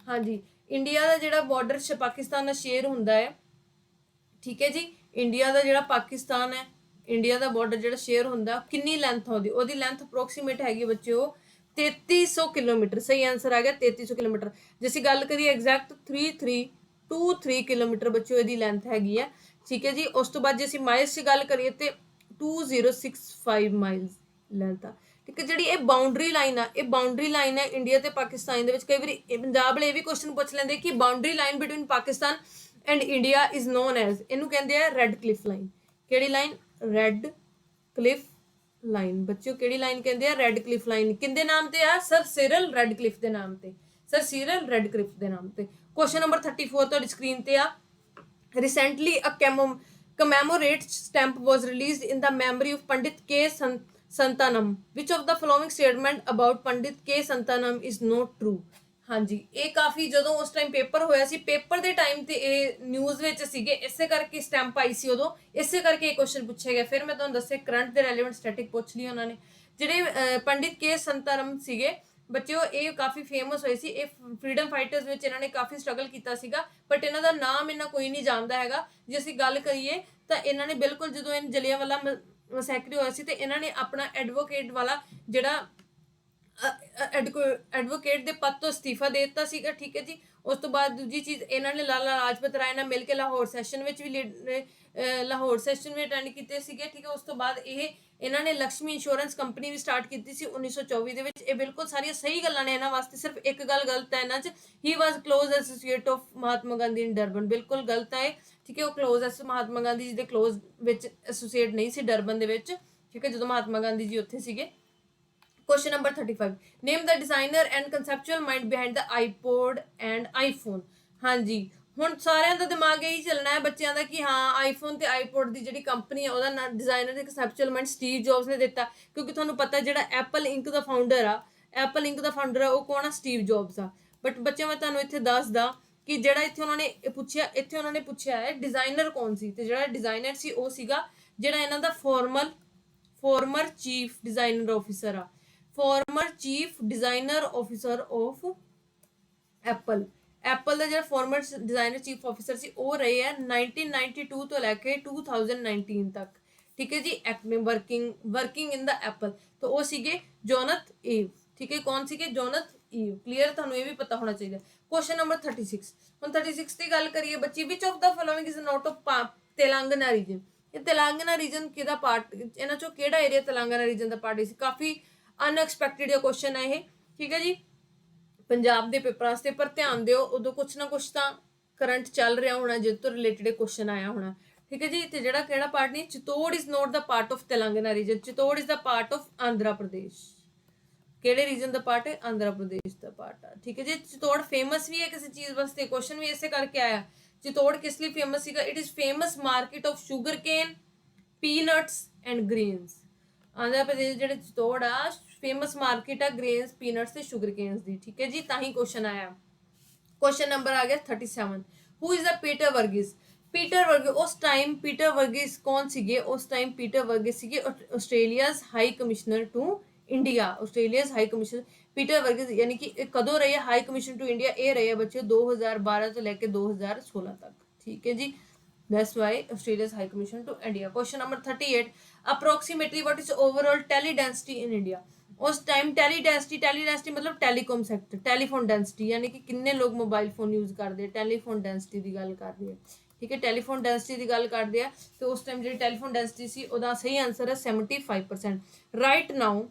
Speaker 1: ਹਾਂਜੀ, ਇੰਡੀਆ ਦਾ ਜਿਹੜਾ ਬਾਰਡਰ ਪਾਕਿਸਤਾਨ ਨਾਲ ਸ਼ੇਅਰ ਹੁੰਦਾ ਹੈ। ਠੀਕ ਹੈ ਜੀ, ਇੰਡੀਆ ਦਾ ਜਿਹੜਾ ਪਾਕਿਸਤਾਨ ਹੈ, ਇੰਡੀਆ ਦਾ ਬਾਰਡਰ ਜਿਹੜਾ ਸ਼ੇਅਰ ਹੁੰਦਾ ਕਿੰਨੀ ਲੈਂਥ ਉਹਦੀ? ਉਹਦੀ ਲੈਂਥ ਅਪਰੋਕਸੀਮੇਟ ਹੈਗੀ ਬੱਚਿਓ 3300 ਕਿਲੋਮੀਟਰ। ਸਹੀ ਆਂਸਰ ਆ ਗਿਆ 3300 ਕਿਲੋਮੀਟਰ। ਜੇ ਅਸੀਂ ਗੱਲ ਕਰੀਏ ਐਗਜ਼ੈਕਟ 3323 ਕਿਲੋਮੀਟਰ ਬੱਚਿਓ ਇਹਦੀ ਲੈਂਥ ਹੈਗੀ ਆ। ਠੀਕ ਹੈ ਜੀ। ਉਸ ਤੋਂ ਬਾਅਦ ਜੇ ਅਸੀਂ ਮਾਈਲਸ 'ਚ ਗੱਲ ਕਰੀਏ ਤੇ 2065 ਮਾਈਲਸ ਲੈਂਥ ਆ। ਠੀਕ ਹੈ, ਜਿਹੜੀ ਇਹ ਬਾਉਂਡਰੀ ਲਾਈਨ ਆ, ਇਹ ਬਾਉਂਡਰੀ ਲਾਈਨ ਹੈ ਇੰਡੀਆ ਤੇ ਪਾਕਿਸਤਾਨ ਦੇ ਵਿੱਚ। ਕਈ ਵਾਰੀ ਪੰਜਾਬ ਵਾਲੇ ਇਹ ਵੀ ਕੁਐਸਚਨ ਪੁੱਛ ਲੈਂਦੇ ਕਿ boundary line between Pakistan and India is non as, ਇਹਨੂੰ ਕਹਿੰਦੇ ਆ ਰੈੱਡ ਕਲਿਫ ਲਾਈਨ। ਕਿਹੜੀ ਲਾਈਨ? Red cliff line. ਬੱਚਿਓ ਕਿਹੜੀ ਲਾਈਨ ਕਹਿੰਦੇ ਆ? Red cliff line. ਕਿਹਦੇ ਨਾਮ ਤੇ ਆ? ਸਰ ਸਿਰਲ ਰੈਡਕਲਿਫ ਦੇ ਨਾਮ ਤੇ। ਸਰ ਸਿਰਲ ਰੈਡਕਲਿਫ ਦੇ ਨਾਮ ਤੇ। ਕੁਐਸਚਨ ਨੰਬਰ 34 ਤੁਹਾਡੀ ਸਕਰੀਨ ਤੇ ਆ। Recently, a commemorate stamp was released in the memory of Pandit K. Santanam. Which of the following statement about Pandit K. Santanam is not true? ਹਾਂਜੀ, ਇਹ ਕਾਫੀ ਜਦੋਂ ਉਸ ਟਾਈਮ ਪੇਪਰ ਹੋਇਆ ਸੀ, ਪੇਪਰ ਦੇ ਟਾਈਮ ਤੇ ਇਹ ਨਿਊਜ਼ ਵਿੱਚ ਸੀਗੇ, ਇਸੇ ਕਰਕੇ ਸਟੈਂਪ ਆਈ ਸੀ ਉਦੋਂ, ਇਸੇ ਕਰਕੇ ਇਹ ਕੁਐਸਚਨ ਪੁੱਛਿਆ ਗਿਆ। ਫਿਰ ਮੈਂ ਤੁਹਾਨੂੰ ਦੱਸਿਆ ਕਰੰਟ ਦੇ ਰੈਲੇਵੈਂਟ ਸਟੈਟਿਕ ਪੁੱਛ ਲਈ ਉਹਨਾਂ ਨੇ। ਜਿਹੜੇ ਪੰਡਿਤ ਕੇ ਸੰਤਾਰਾਮ ਸੀਗੇ ਬੱਚਿਓ, ਇਹ ਕਾਫੀ ਫੇਮਸ ਹੋਏ ਸੀ। ਇਹ ਫਰੀडम ਫਾਈਟਰਸ ਵਿੱਚ ਇਹਨਾਂ ਨੇ ਕਾਫੀ ਸਟਰਗਲ ਕੀਤਾ ਸੀਗਾ, ਬਟ ਇਹਨਾਂ ਦਾ ਨਾਮ ਇਹਨਾਂ ਕੋਈ ਨਹੀਂ ਜਾਣਦਾ ਹੈਗਾ। ਜੇ ਅਸੀਂ ਗੱਲ ਕਰੀਏ ਤਾਂ ਇਹਨਾਂ ਨੇ ਬਿਲਕੁਲ ਜਦੋਂ ਇਹ ਜਲਿਆਂਵਾਲਾ ਮੈਸੈਕਰ ਹੋਇਆ ਸੀ ਤੇ ਇਹਨਾਂ ਨੇ ਆਪਣਾ ਐਡਵੋਕੇਟ ਵਾਲਾ ਜਿਹੜਾ ਐਡਵੋਕੇਟ ਦੇ ਪਦ ਤੋਂ ਅਸਤੀਫਾ ਦੇ ਦਿੱਤਾ ਸੀਗਾ। ਠੀਕ ਹੈ ਜੀ। ਉਸ ਤੋਂ ਬਾਅਦ ਦੂਜੀ ਚੀਜ਼, ਇਹਨਾਂ ਨੇ ਲਾਲਾ ਲਾਜਪਤ ਰਾਏ ਨਾਲ ਮਿਲ ਕੇ ਲਾਹੌਰ ਸੈਸ਼ਨ ਵਿੱਚ ਵੀ ਅਟੈਂਡ ਕੀਤੇ ਸੀਗੇ। ਠੀਕ ਹੈ। ਉਸ ਤੋਂ ਬਾਅਦ ਇਹਨਾਂ ਨੇ ਲక్ష్ਮੀ ਇੰਸ਼ੋਰੈਂਸ ਕੰਪਨੀ ਵੀ ਸਟਾਰਟ ਕੀਤੀ ਸੀ 1924 ਦੇ ਵਿੱਚ। ਇਹ ਬਿਲਕੁਲ ਸਾਰੀਆਂ ਸਹੀ ਗੱਲਾਂ ਨੇ ਇਹਨਾਂ ਵਾਸਤੇ। ਸਿਰਫ ਇੱਕ ਗੱਲ ਗਲਤ ਹੈ ਇਹਨਾਂ 'ਚ, he was close associate of Mahatma Gandhi in Durban. ਬਿਲਕੁਲ ਗਲਤ ਹੈ। ਠੀਕ ਹੈ, ਉਹ ਕਲੋਜ਼ ਮਹਾਤਮਾ ਗਾਂਧੀ ਜੀ ਦੇ ਕਲੋਜ਼ ਵਿੱਚ ਐਸੋਸੀਏਟ ਨਹੀਂ ਸੀ ਡਰਬਨ ਦੇ ਵਿੱਚ। ਠੀਕ ਹੈ, ਜਦੋਂ ਮਹਾਤਮਾ ਗਾਂਧੀ ਜੀ ਉੱਥੇ ਸੀਗੇ। Question number 35. Name the designer and conceptual mind behind the iPod and iPhone. ਹਾਂਜੀ, ਹੁਣ ਸਾਰਿਆਂ ਦਾ ਦਿਮਾਗ ਇਹੀ ਚੱਲਣਾ ਹੈ ਬੱਚਿਆਂ ਦਾ ਕਿ ਹਾਂ ਆਈਫੋਨ ਤੇ ਆਈਪੋਡ ਦੀ ਜਿਹੜੀ ਕੰਪਨੀ ਹੈ ਉਹਦਾ ਨਾਮ ਡਿਜ਼ਾਈਨਰ ਤੇ ਕੰਸੈਪਚੁਅਲ ਮਾਈਂਡ ਸਟੀਵ ਜੌਬਸ ਨੇ ਦਿੱਤਾ। ਕਿਉਂਕਿ ਤੁਹਾਨੂੰ ਪਤਾ ਜਿਹੜਾ ਐਪਲ ਇੰਕ ਦਾ ਫਾਊਂਡਰ ਆ ਉਹ ਕੌਣ ਆ? ਸਟੀਵ ਜੌਬਸ ਆ। ਬਟ ਬੱਚਿਆਂ ਮੈਂ ਤੁਹਾਨੂੰ ਇੱਥੇ ਦੱਸਦਾ ਕਿ ਜਿਹੜਾ ਇੱਥੇ ਉਹਨਾਂ ਨੇ ਪੁੱਛਿਆ ਹੈ ਡਿਜ਼ਾਈਨਰ ਕੌਣ ਸੀ, ਤੇ ਜਿਹੜਾ ਡਿਜ਼ਾਈਨਰ ਸੀ ਉਹ ਸੀਗਾ ਜਿਹੜਾ ਇਹਨਾਂ ਦਾ ਫੋਰਮਰ ਚੀਫ ਡਿਜ਼ਾਈਨਰ ਆਫਿਸਰ ਆ। Former chief designer officer of Apple ਦਾ ਜਿਹੜਾ ਫੋਰਮਰ ਡਿਜ਼ਾਈਨਰ ਚੀਫ ਆਫਿਸਰ ਸੀ ਉਹ ਰਹੇ ਹੈ 1992 ਤੋਂ ਲੈ ਕੇ 2019 ਤੱਕ। ਠੀਕ ਹੈ ਜੀ। Working in the Apple. ਤਾਂ ਉਹ ਸੀਗੇ ਜੋਨਥ ਈਵ। ਠੀਕ ਹੈ, ਕੌਣ ਸੀਗੇ? Jonathan Ive. ਕਲੀਅਰ? ਤੁਹਾਨੂੰ ਇਹ ਵੀ ਪਤਾ ਹੋਣਾ ਚਾਹੀਦਾ। Question number 36। ਹੁਣ 36 ਦੀ ਗੱਲ ਕਰੀਏ ਬੱਚੀ, which of the following is not of Telangana region. ਇਹ ਤੇਲੰਗਾਨਾ ਰੀਜਨ ਕਿਹਦਾ ਪਾਰਟ? ਇਹਨਾਂ ਚੋਂ ਕਿਹੜਾ ਏਰੀਆ ਤੇਲੰਗਾਨਾ ਰੀਜਨ ਦਾ ਪਾਰਟ ਸੀ? ਕਾਫੀ ਅਨਐਕਸਪੈਕਟਿਡ ਜਿਹਾ ਕੁਐਸਚਨ ਹੈ ਇਹ। ਠੀਕ ਹੈ ਜੀ, ਪੰਜਾਬ ਦੇ ਪੇਪਰਾਂ ਵਾਸਤੇ। ਪਰ ਧਿਆਨ ਦਿਓ ਉਦੋਂ ਕੁਛ ਨਾ ਕੁਛ ਤਾਂ ਕਰੰਟ ਚੱਲ ਰਿਹਾ ਹੋਣਾ ਜਿਹਦੇ ਤੋਂ ਰਿਲੇਟਡ ਕੁਐਸਚਨ ਆਇਆ ਹੋਣਾ। ਠੀਕ ਹੈ ਜੀ। ਤੇ ਜਿਹੜਾ ਕਿਹੜਾ ਪਾਰਟ ਨਹੀਂ, Chittoor is not the part of Telangana region. Chittoor is the part of Andhra Pradesh. ਕਿਹੜੇ ਰੀਜਨ ਦਾ ਪਾਰਟ ਹੈ? ਆਂਧਰਾ ਪ੍ਰਦੇਸ਼ ਦਾ ਪਾਰਟ ਆ। ਠੀਕ ਹੈ ਜੀ। ਚਿਤੌੜ ਫੇਮਸ ਵੀ ਹੈ ਕਿਸੇ ਚੀਜ਼ ਵਾਸਤੇ, ਕੁਐਸਚਨ ਵੀ ਇਸੇ ਕਰਕੇ ਆਇਆ। ਚਿਤੌੜ ਕਿਸ ਲਈ ਫੇਮਸ ਸੀਗਾ? It is famous market of sugar cane, peanuts and grains. Andhra Pradesh ਜਿਹੜੇ ਚਿਤੌੜ ਆ ਫੇਮਸ ਮਾਰਕੀਟ ਆ ਗ੍ਰੇਨਸ ਪੀਨਟਸ ਤੇ ਸ਼ੂਗਰ ਕੇਨਸ ਦੀ, ਠੀਕ ਹੈ ਜੀ, ਤਾਂ ਹੀ ਕੁਐਸਚਨ ਆਇਆ। क्वेश्चन नंबर आ गया 37 who is the Peter Varghese. Peter Varghese उस टाइम पीटर वर्गीस कौन सीगे उस टाइम पीटर वर्गीस सीगे Australia's high commissioner to India. Australia's high commissioner Peter Varghese यानी कि कदों रहे हाई कमिश्नर टू इंडिया, ये रहे बच्चे 2012 तो लेके 2016 तक, ठीक है जी। That's why Australia's High Commission to India. Question number 38. Approximately what is overall tele density in India? उस टाइम टेली डेंसिटी मतलब टेलीकॉम सैक्टर, टेलीफोन डेंसिटी यानी कि किन्ने लोग मोबाइल फोन यूज करते हैं, टेलीफोन डेंसिटी की गल कर रही है, ठीक है। टेलीफोन डेंसिटी की गल करते हैं तो उस टाइम जी टेलीफोन डेंसिटी सी उहदा सही आंसर है 75%। राइट नाउ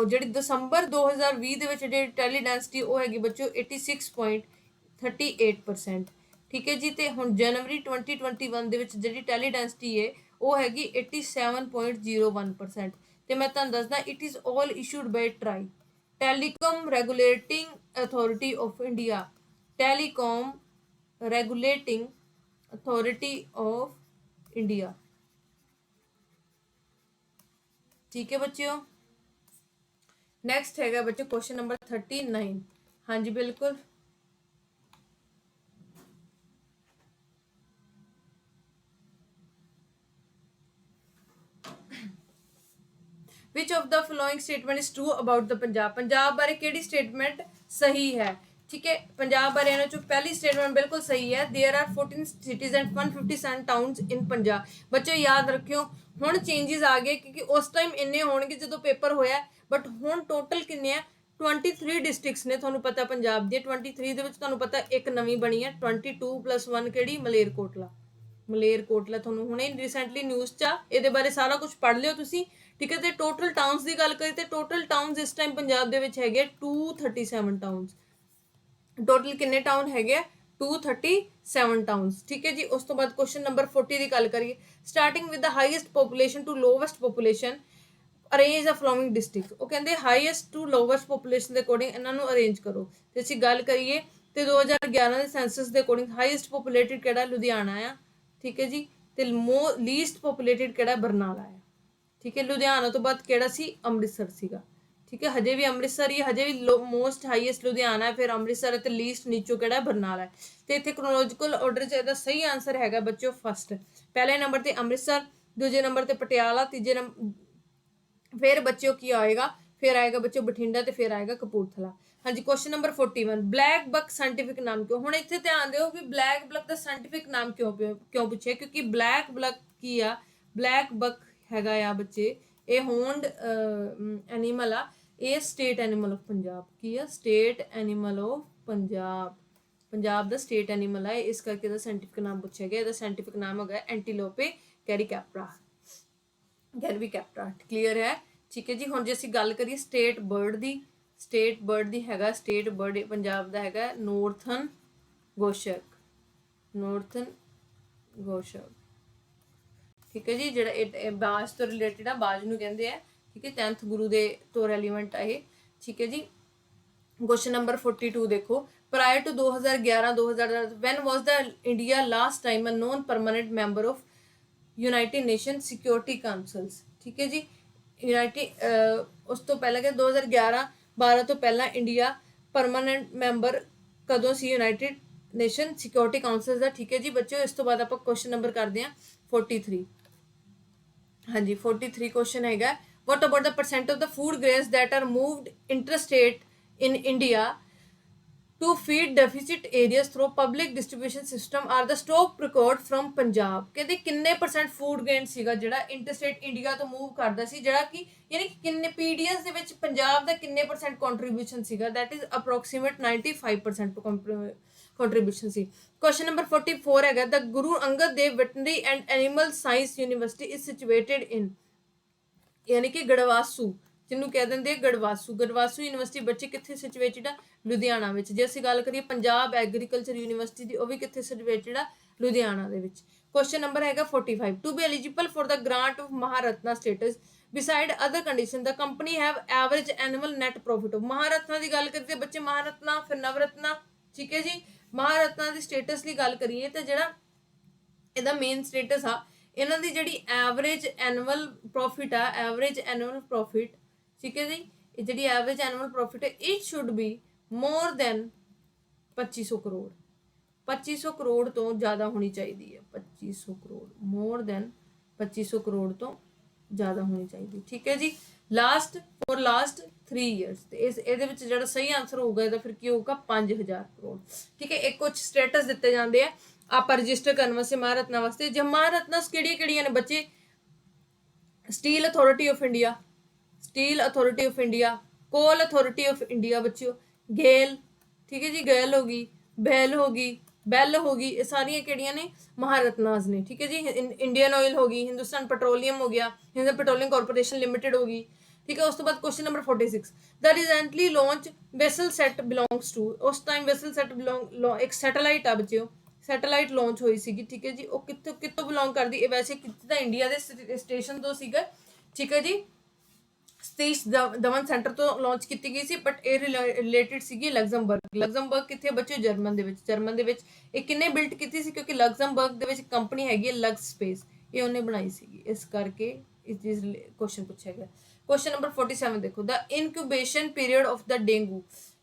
Speaker 1: जी दिसंबर 2020 ਦੇ ਵਿੱਚ ਜਿਹੜੀ ਟੈਲੀ ਡੈਂਸਿਟੀ ਉਹ ਹੈਗੀ ਬੱਚੋ 86.38%, ठीक है जी। तो हुण जनवरी 2021 ਦੇ ਵਿੱਚ ਜਿਹੜੀ ਟੈਲੀ ਡੈਂਸਿਟੀ ਹੈ ਉਹ ਹੈਗੀ 87.01%। ਤੇ ਮੈਂ ਤੁਹਾਨੂੰ ਦੱਸਦਾ it is all issued by TRAI telecom regulating authority of India, telecom regulating authority of India, ठीक है बच्चों। नेक्स्ट हैगा बच्चों क्वेश्चन नंबर 39। हाँ जी बिल्कुल, which of the following statement is true about the Punjab. Punjab बारे केड़ी स्टेटमेंट सही है, ठीक है। पंजाब बारे इन्हां चों पहली स्टेटमेंट बिल्कुल सही है। There are 14 cities and 157 towns in Punjab. बच्चों याद रखियो हुण चेंजेस आ गए क्योंकि उस टाइम इन्ने होणगे जदों पेपर होया, बट हुण टोटल किन्ने आ 23 डिस्ट्रिक्ट्स ने। तुहानूं पता पंजाब दी 23 दे विच तुहानूं पता एक नवीं बनी है 22 + 1 किहड़ी मलेरकोटला। मलेरकोटला तुहानूं हुणे रिसेंटली न्यूज़ च इहदे बारे सारा कुछ पढ़ लिओ तुसीं, ठीक है। तो टोटल टाउन्स की गल करिए तो टोटल टाउन्स इस टाइम पंजाब दे विच हैगे 237 टाउन्स। टोटल किन्ने टाउन हैगे 237 टाउन्स, ठीक है जी। उस तो बाद क्वेश्चन नंबर 40 की गल करिए starting with the highest population to lowest population arrange the following district. वो कहते हाईएस्ट टू लोवेस्ट पॉपुलेशन के अकॉर्डिंग इन्हों अरेंज करो। तो असं गल करिए तो 2011 के सेंसस के अकॉर्डिंग हाईएस्ट पॉपुलेटेड किहड़ा लुधियाना आ, ठीक है जी। तो लीस्ट पॉपुलेटेड किहड़ा बरनाला है, ठीक है। लुधियाना तो बाद किहड़ा सी अमृतसर सीगा, ठीक है। हजे भी अमृतसर ही हजे भी मोस्ट हाईएस्ट लुधियाना है, फिर अमृतसर है, तो लीस्ट नीचों किहड़ा बरनाला है। तो इत्थे क्रोनोलॉजिकल ऑर्डर च इहदा सही आंसर हैगा बच्चों फस्ट, पहले नंबर ते अमृतसर, दूजे नंबर ते पटियाला, तीजे नंबर फिर बच्चों की आएगा, फिर आएगा बच्चों बठिंडा, तो फिर आएगा कपूरथला। हाँ जी question number 41 black buck scientific नाम क्यों। हुण इत्थे ध्यान दिओ कि ब्लैक बक का साइंटिफिक नाम क्यों पूछे, क्योंकि ब्लैक बक की आ ब्लैक बक हैगा आ बच्चे ये होंड एनीमल आ, ये स्टेट एनीमल ऑफ पंजाब की आ, state animal of Punjab, Punjab दा स्टेट एनीमल है, इस करके इसका साइंटिफिक नाम पूछा गया। इसका साइंटिफिक नाम है एंटीलोपे कैरिकैप्रा, कैरिकैप्रा, क्लीयर है, ठीक है जी। हुण जे असीं गल करिए स्टेट बर्ड दी हैगा स्टेट बर्ड पंजाब दा हैगा नॉर्थन गोशक, नॉर्थन गोशक, ठीक है जी। जिहड़ा बाज तो रिलेटेड आ, बाज नूं कहंदे आ, ठीक है। 10th गुरु दे तो रेलीवेंट आ ये, ठीक है जी। क्वेश्चन नंबर 42 देखो prior to 2011-2010 when was the India last time a non permanent member of United Nation security councils, ठीक है जी। यूनाइटेड उस तो पहले के 2011-12 तो पहला इंडिया परमानेंट मैंबर कदों C United Nation security council का, ठीक है जी बच्चों। इस तो बाद आप क्वेश्चन नंबर करते हैं 43। हाँ जी 43 क्वेश्चन हैगा what about the percent of the food grains that are moved interstate in India to feed deficit areas through public distribution system are the stock procured from Punjab. कहते किन्ने परसेंट फूड ग्रेन सीगा जिहड़ा इंटरस्टेट इंडिया तो मूव करदा सी, जिहड़ा कि यानी किन्ने पीडीएस दे विच पंजाब दा किन्ने परसेंट कंट्रीब्यूशन सीगा, दैट इज अप्रोक्सीमेट 95% कंट्रीब्यूशन सी। क्वेश्चन नंबर 44 हैगा the Guru Angad Dev veterinary and animal science university is situated in, यानी कि गढ़वासू जिन्होंने कह देंगे गढ़वासू, गढ़वासू यूनिवर्सिटी बच्चे कितने सिचुएटेड आ लुधियाना में। जे असीं गल करिए पंजाब एग्रीकल्चर यूनिवर्सिटी की, वह भी कितने सिचुएटेड आ लुधियाना दे विच। क्वेश्चन नंबर हैगा 45 to be eligible for the grant of Maharatna status beside other condition the company have average annual net profit of. Maharatna की गल करते बच्चे महारत्ना फिर नवरत्ना, ठीक है जी। महारत्ना की स्टेटस की गल करिए तो जिहड़ा इहदा मेन स्टेटस आ ਇਹਨਾਂ ਦੀ ਜਿਹੜੀ ਐਵਰੇਜ ਐਨੂਅਲ ਪ੍ਰੋਫਿਟ ਆ, ਐਵਰੇਜ ਐਨੂਅਲ ਪ੍ਰੋਫਿਟ, ਠੀਕ ਹੈ ਜੀ, ਇਹ ਜਿਹੜੀ ਐਵਰੇਜ ਐਨੂਅਲ ਪ੍ਰੋਫਿਟ ਹੈ it should be more than 2500 crore. 2500 crore ਤੋਂ ਜ਼ਿਆਦਾ ਹੋਣੀ ਚਾਹੀਦੀ ਹੈ। 2500 ਕਰੋੜ, ਮੋਰ ਦੈਨ 2500 ਕਰੋੜ ਤੋਂ ਜ਼ਿਆਦਾ ਹੋਣੀ ਚਾਹੀਦੀ, ਠੀਕ ਹੈ ਜੀ। ਲਾਸਟ 3 ਇਅਰਸ, ਤੇ ਇਹਦੇ ਵਿੱਚ ਜਿਹੜਾ ਸਹੀ ਆਨਸਰ ਹੋਊਗਾ ਇਹਦਾ ਫਿਰ ਕੀ ਹੋਊਗਾ 5000 ਕਰੋੜ, ਠੀਕ ਹੈ। ਇੱਕ ਕੁਝ ਸਟੇਟਸ ਦਿੱਤੇ ਜਾਂਦੇ ਆ ਆਪਾਂ ਰਜਿਸਟਰ ਕਰਨ ਵਾਸਤੇ ਮਹਾਰਤਨਾ ਵਾਸਤੇ। ਜੇ ਮਹਾਰਤਨਾ ਕਿਹੜੀਆਂ ਨੇ ਬੱਚੇ? Steel authority of India, steel authority of India, ਕੋਲ ਅਥਾਰਟੀ ਆਫ ਇੰਡੀਆ ਬੱਚਿਓ, ਗੇਲ, ਠੀਕ ਹੈ ਜੀ, ਗੇਲ ਹੋ ਗਈ, ਬੈਲ ਹੋ ਗਈ, ਬੈਲ ਹੋ ਗਈ, ਇਹ ਸਾਰੀਆਂ ਕਿਹੜੀਆਂ ਨੇ? ਮਹਾਰਤਨਾਸ ਨੇ, ਠੀਕ ਹੈ ਜੀ। ਇੰਡੀਅਨ ਆਇਲ ਹੋ ਗਈ, ਹਿੰਦੁਸਤਾਨ ਪੈਟਰੋਲੀਅਮ ਹੋ ਗਿਆ, ਹਿੰਦੁਸਤਾਨ ਪੈਟਰੋਲੀਅਮ ਕਾਰਪੋਰੇਸ਼ਨ ਲਿਮਿਟਿਡ ਹੋ ਗਈ, ठीक है। उस तो बाद question number 46, the recently launch vessel set belongs to, उस टाइम वेसल सेट एक सैटेलाइट आ बच्चों, सैटेलाइट लॉन्च हुई सी, ठीक है जी। वो कितों बिलोंग करती है? वैसे कितना इंडिया के स्टेशन तो सीगा, ठीक है जी, सतीश धवन सेंटर तो लॉन्च की गई सी, बट ये रिलेटेड सी लग्जमबर्ग। लग्जमबर्ग कितने बच्चों? जर्मन दे विच, जर्मन दे विच। ये किन्ने बिल्ट की सी? क्योंकि लग्जमबर्ग दे विच कंपनी हैगी लग्स स्पेस, ये उन्हें बनाई सी, इस करके इस चीज क्वेश्चन पूछा गया। क्वेश्चन नंबर 47 देखो, the incubation period of the dengue,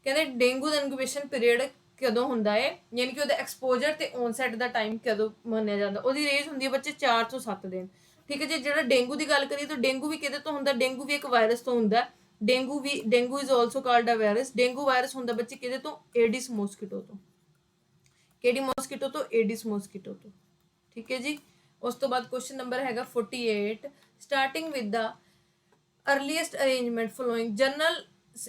Speaker 1: कहते डेंगू का इनक्यूबेशन पीरियड कदों होंदा है, यानी कि ਉਹਦਾ ਐਕਸਪੋਜ਼ਰ ਤੇ ਔਨਸੈਟ ਦਾ ਟਾਈਮ ਕਦੋਂ ਮੰਨਿਆ ਜਾਂਦਾ? ਉਹਦੀ ਰੇਂਜ ਹੁੰਦੀ ਹੈ ਬੱਚੇ 4 ਤੋਂ 7 ਦਿਨ, ਠੀਕ ਹੈ ਜੀ। ਜਿਹੜਾ ਡੇਂਗੂ ਦੀ ਗੱਲ ਕਰੀਏ ਤਾਂ ਡੇਂਗੂ ਵੀ ਕਿਹਦੇ ਤੋਂ ਹੁੰਦਾ? ਡੇਂਗੂ ਵੀ ਇੱਕ ਵਾਇਰਸ ਤੋਂ ਹੁੰਦਾ। Dengue is also called a virus. Dengue virus ਹੁੰਦਾ ਬੱਚੇ ਕਿਹਦੇ ਤੋਂ? ਏਡਿਸ ਮੋਸਕੀਟੋ ਤੋਂ। ਕਿਹੜੀ ਮੋਸਕੀਟੋ ਤੋਂ? ਏਡਿਸ ਮੋਸਕੀਟੋ ਤੋਂ, ਠੀਕ ਹੈ ਜੀ। ਉਸ ਤੋਂ ਬਾਅਦ ਕੁਐਸਚਨ ਨੰਬਰ ਹੈਗਾ 48, starting with the earliest arrangement following general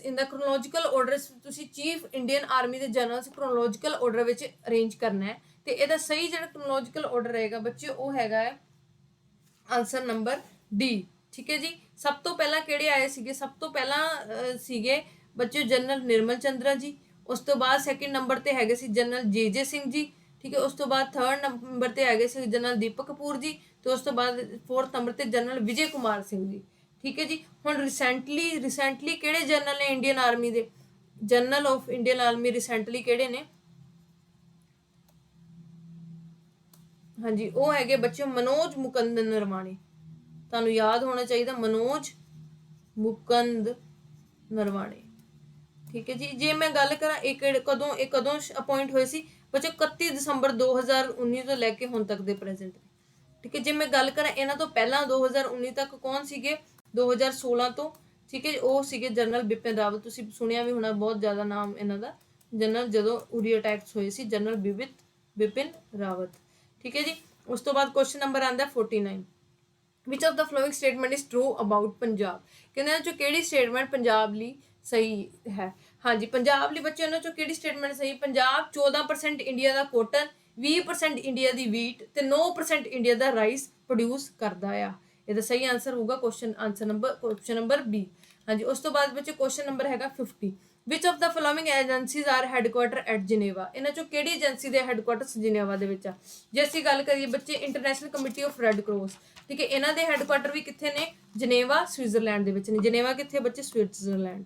Speaker 1: in the chronological order, ਤੁਸੀਂ ਚੀਫ ਇੰਡੀਅਨ ਆਰਮੀ ਦੇ ਜਨਰਲਸ क्रोनोलॉजिकल ऑर्डर ਵਿੱਚ ਅਰੇਂਜ ਕਰਨਾ ਹੈ, ਤੇ ਇਹਦਾ ਸਹੀ ਜਿਹੜਾ क्रोनोलॉजिकल ऑर्डर ਰਹੇਗਾ ਬੱਚੇ ਉਹ ਹੈਗਾ ਹੈ ਆਨਸਰ ਨੰਬਰ ਡੀ, ਠੀਕ ਹੈ ਜੀ। ਸਭ ਤੋਂ ਪਹਿਲਾਂ ਕਿਹੜੇ ਆਏ ਸੀਗੇ? ਸਭ ਤੋਂ ਪਹਿਲਾਂ ਸੀਗੇ ਬੱਚੇ ਜਨਰਲ ਨਿਰਮਲ ਚੰਦਰਾ ਜੀ। ਉਸ ਤੋਂ ਬਾਅਦ ਸੈਕਿੰਡ ਨੰਬਰ ਤੇ ਹੈਗੇ ਸੀ ਜਨਰਲ ਜੇ ਸਿੰਘ ਜੀ, ਠੀਕ ਹੈ। ਉਸ ਤੋਂ ਬਾਅਦ ਥਰਡ ਨੰਬਰ ਤੇ ਹੈਗੇ ਸੀ ਜਨਰਲ ਦੀਪਕ ਕਪੂਰ ਜੀ, ਤੇ ਉਸ ਤੋਂ ਬਾਅਦ ਫੋਰਥ ਨੰਬਰ ਤੇ ਜਨਰਲ ਵਿਜੇ ਕੁਮਾਰ ਸਿੰਘ ਜੀ, ठीक है जी। ਹੁਣ ਰਿਸੈਂਟਲੀ ਕਿਹੜੇ ਜਨਰਲ ਨੇ ਇੰਡੀਅਨ ਆਰਮੀ ਦੇ? General of Indian army recently ਕਿਹੜੇ ਨੇ? ਹਾਂਜੀ, ਉਹ ਹੈਗੇ ਬੱਚਿਓ ਮਨੋਜ ਮੁਕੰਦ ਨਰਵਾਣੇ। ਤੁਹਾਨੂੰ ਯਾਦ ਹੋਣਾ ਚਾਹੀਦਾ ਮਨੋਜ ਮੁਕੰਦ ਨਰਵਾਣੇ, ਠੀਕ ਹੈ ਜੀ। ਜੇ ਮੈਂ ਗੱਲ ਕਰਾਂ ਇਹ ਕਦੋਂ ਅਪਾਇੰਟ ਹੋਏ ਸੀ ਬੱਚੋ? 31 ਦਸੰਬਰ 2019 ਤੋਂ ਲੈ ਕੇ ਹੁਣ ਤੱਕ ਦੇ ਪ੍ਰੈਜ਼ੈਂਟ, ਠੀਕ ਹੈ। ਜੇ ਮੈਂ ਗੱਲ ਕਰਾਂ ਇਹਨਾਂ ਤੋਂ ਪਹਿਲਾਂ 2019 ਤੱਕ ਕੌਣ ਸੀਗੇ? 2016 ਤੋਂ, ਠੀਕ ਹੈ, ਉਹ ਸੀਗੇ ਜਨਰਲ ਬਿਪਿਨ ਰਾਵਤ। ਤੁਸੀਂ ਸੁਣਿਆ ਵੀ ਹੋਣਾ ਬਹੁਤ ਜ਼ਿਆਦਾ ਨਾਮ ਇਹਨਾਂ ਦਾ, ਜਨਰਲ ਜਦੋਂ ਉਰੀ ਅਟੈਕਸ ਹੋਏ ਸੀ ਜਨਰਲ ਬਿਪਿਨ ਰਾਵਤ, ਠੀਕ ਹੈ ਜੀ। ਉਸ ਤੋਂ ਬਾਅਦ ਕੁਐਸਚਨ ਨੰਬਰ ਆਂਦਾ 49, which of the following statement is true about Punjab, ਕਹਿੰਦੇ ਇਹਨਾਂ ਚੋਂ ਕਿਹੜੀ ਸਟੇਟਮੈਂਟ ਪੰਜਾਬ ਲਈ ਸਹੀ ਹੈ? ਹਾਂਜੀ, ਪੰਜਾਬ ਲਈ ਬੱਚੇ ਇਹਨਾਂ ਚੋਂ ਕਿਹੜੀ ਸਟੇਟਮੈਂਟ ਸਹੀ? ਪੰਜਾਬ 14% ਇੰਡੀਆ ਦਾ ਕੋਟਨ, 20% ਇੰਡੀਆ ਦੀ ਵੀਟ ਤੇ 9% ਇੰਡੀਆ ਦਾ ਰਾਈਸ ਪ੍ਰੋਡਿਊਸ ਕਰਦਾ ਆ। ਇਹਦਾ ਸਹੀ ਆਨਸਰ ਹੋਊਗਾ ਕੁਐਸਚਨ ਨੰਬਰ ਬੀ। ਹਾਂਜੀ, ਉਸ ਤੋਂ ਬਾਅਦ ਬੱਚੇ ਕੁਐਸਚਨ ਨੰਬਰ ਹੈਗਾ 50, which of the following agencies are headquarter at Geneva, ਇਹਨਾਂ ਚੋਂ ਕਿਹੜੀ ਏਜੰਸੀ ਦੇ ਹੈਡਕੁਆਟਰਸ ਜਨੇਵਾ ਦੇ ਵਿੱਚ ਆ? ਜੇ ਅਸੀਂ ਗੱਲ ਕਰੀਏ ਬੱਚੇ international committee of red cross, ਠੀਕ ਹੈ, ਇਹਨਾਂ ਦੇ ਹੈਡਕੁਆਟਰ ਵੀ ਕਿੱਥੇ ਨੇ? ਜਨੇਵਾ ਸਵਿਟਜ਼ਰਲੈਂਡ ਦੇ ਵਿੱਚ ਨੇ। ਜਨੇਵਾ ਕਿੱਥੇ ਬੱਚੇ? ਸਵਿਟਜ਼ਰਲੈਂਡ,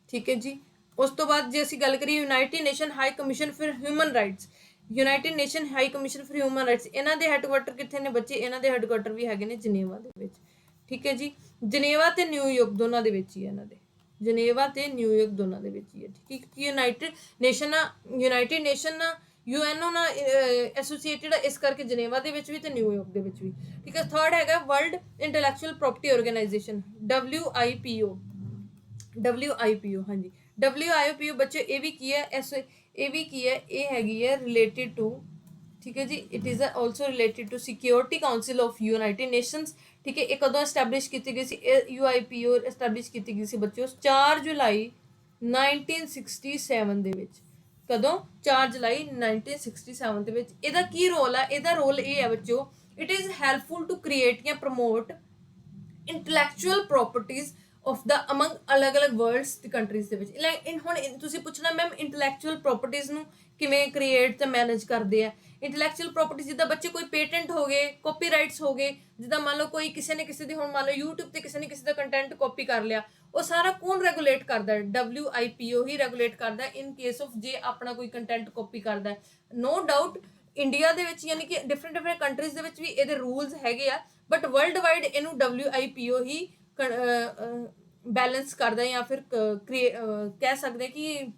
Speaker 1: ਠੀਕ ਹੈ ਜੀ। ਉਸ ਤੋਂ ਬਾਅਦ ਜੇ ਅਸੀਂ ਗੱਲ ਕਰੀਏ United nation high commission for human rights, United nation high commission for human rights, ਇਹਨਾਂ ਦੇ ਹੈਡਕੁਆਟਰ ਕਿੱਥੇ ਨੇ ਬੱਚੇ? ਇਹਨਾਂ ਦੇ ਹੈਡਕੁਆਟਰ ਵੀ ਹੈਗੇ ਨੇ ਜਨੇਵਾ ਦੇ ਵਿੱਚ, ਠੀਕ ਹੈ ਜੀ। ਜਨੇਵਾ ਤੇ ਨਿਊਯਾਰਕ ਦੋਨਾਂ ਦੇ ਵਿੱਚ ਹੀ ਇਹਨਾਂ ਦੇ, ਜਨੇਵਾ ਤੇ ਨਿਊਯਾਰਕ ਦੋਨਾਂ ਦੇ ਵਿੱਚ ਹੀ ਹੈ, ਠੀਕ ਹੈ। ਕਿ ਯੂਨਾਈਟਿਡ ਨੇਸ਼ਨ ਯੂਐਨਓ ਨਾਲ ਐਸੋਸੀਏਟਿਡ ਇਸ ਕਰਕੇ ਜਨੇਵਾ ਦੇ ਵਿੱਚ ਵੀ ਤੇ ਨਿਊਯਾਰਕ ਦੇ ਵਿੱਚ ਵੀ, ਠੀਕ ਹੈ। ਥਰਡ ਹੈਗਾ world intellectual property organisation, WIPO, ਹਾਂਜੀ। WIPO ਬੱਚੇ ਇਹ ਵੀ ਕੀ ਹੈ? ਇਹ ਹੈਗੀ ਹੈ ਰਿਲੇਟਿਡ ਟੂ, ਠੀਕ ਹੈ ਜੀ। It is also related to Security Council of United Nations, ਠੀਕ ਹੈ। ਇਹ ਕਦੋਂ ਐਸਟੈਬਲਿਸ਼ ਕੀਤੀ ਗਈ ਸੀ? UIPO ਐਸਟੈਬਲਿਸ਼ ਕੀਤੀ ਗਈ ਸੀ ਬੱਚਿਓ 4 ਜੁਲਾਈ 1967 ਦੇ ਵਿੱਚ। ਕਦੋਂ? 4 ਜੁਲਾਈ 1967 ਦੇ ਵਿੱਚ। ਇਹਦਾ ਕੀ ਰੋਲ ਹੈ? ਇਹਦਾ ਰੋਲ ਇਹ ਹੈ ਬੱਚਿਓ, it is helpful to create ਜਾਂ promote intellectual properties of the among ਅਲੱਗ-ਅਲੱਗ ਵਰਲਡਸ ਦੀ ਕੰਟਰੀਜ਼ ਦੇ ਵਿੱਚ। ਹੁਣ ਤੁਸੀਂ ਪੁੱਛਣਾ ਮੈਮ ਇੰਟੈਲੈਕਚੁਅਲ ਪ੍ਰੋਪਰਟੀਜ਼ ਨੂੰ ਕਿਵੇਂ ਕ੍ਰੀਏਟ ਤੇ ਮੈਨੇਜ ਕਰਦੇ ਆ? ਇੰਟੈਲੈਕਚੁਅਲ ਪ੍ਰੋਪਰਟੀ ਜਿੱਦਾਂ ਬੱਚੇ ਕੋਈ ਪੇਟੈਂਟ ਹੋ ਗਏ, ਕਾਪੀਰਾਈਟਸ ਹੋ ਗਏ, ਜਿੱਦਾਂ ਮੰਨ ਲਓ ਕੋਈ ਕਿਸੇ ਨੇ ਕਿਸੇ ਦੀ, ਹੁਣ ਮੰਨ ਲਓ YouTube ਤੇ ਕਿਸੇ ਨੇ ਕਿਸੇ ਦਾ ਕੰਟੈਂਟ ਕਾਪੀ ਕਰ ਲਿਆ, ਉਹ ਸਾਰਾ ਕੌਣ ਰੈਗੂਲੇਟ ਕਰਦਾ? WIPO ਹੀ ਰੈਗੂਲੇਟ ਕਰਦਾ ਇਨ ਕੇਸ ਆਫ ਜੇ ਆਪਣਾ ਕੋਈ ਕੰਟੈਂਟ ਕਾਪੀ ਕਰਦਾ। ਨੋ ਡਾਊਟ ਇੰਡੀਆ ਦੇ ਵਿੱਚ ਯਾਨੀ ਕਿ ਡਿਫਰੈਂਟ ਕੰਟਰੀਜ਼ ਦੇ ਵਿੱਚ ਵੀ ਇਹਦੇ ਰੂਲਸ ਹੈਗੇ ਆ, ਬਟ ਵਰਲਡ ਵਾਈਡ ਇਹਨੂੰ WIPO ਹੀ ਬੈਲੈਂਸ ਕਰਦਾ ਜਾਂ ਫਿਰ ਕਹਿ ਸਕਦੇ ਕਿ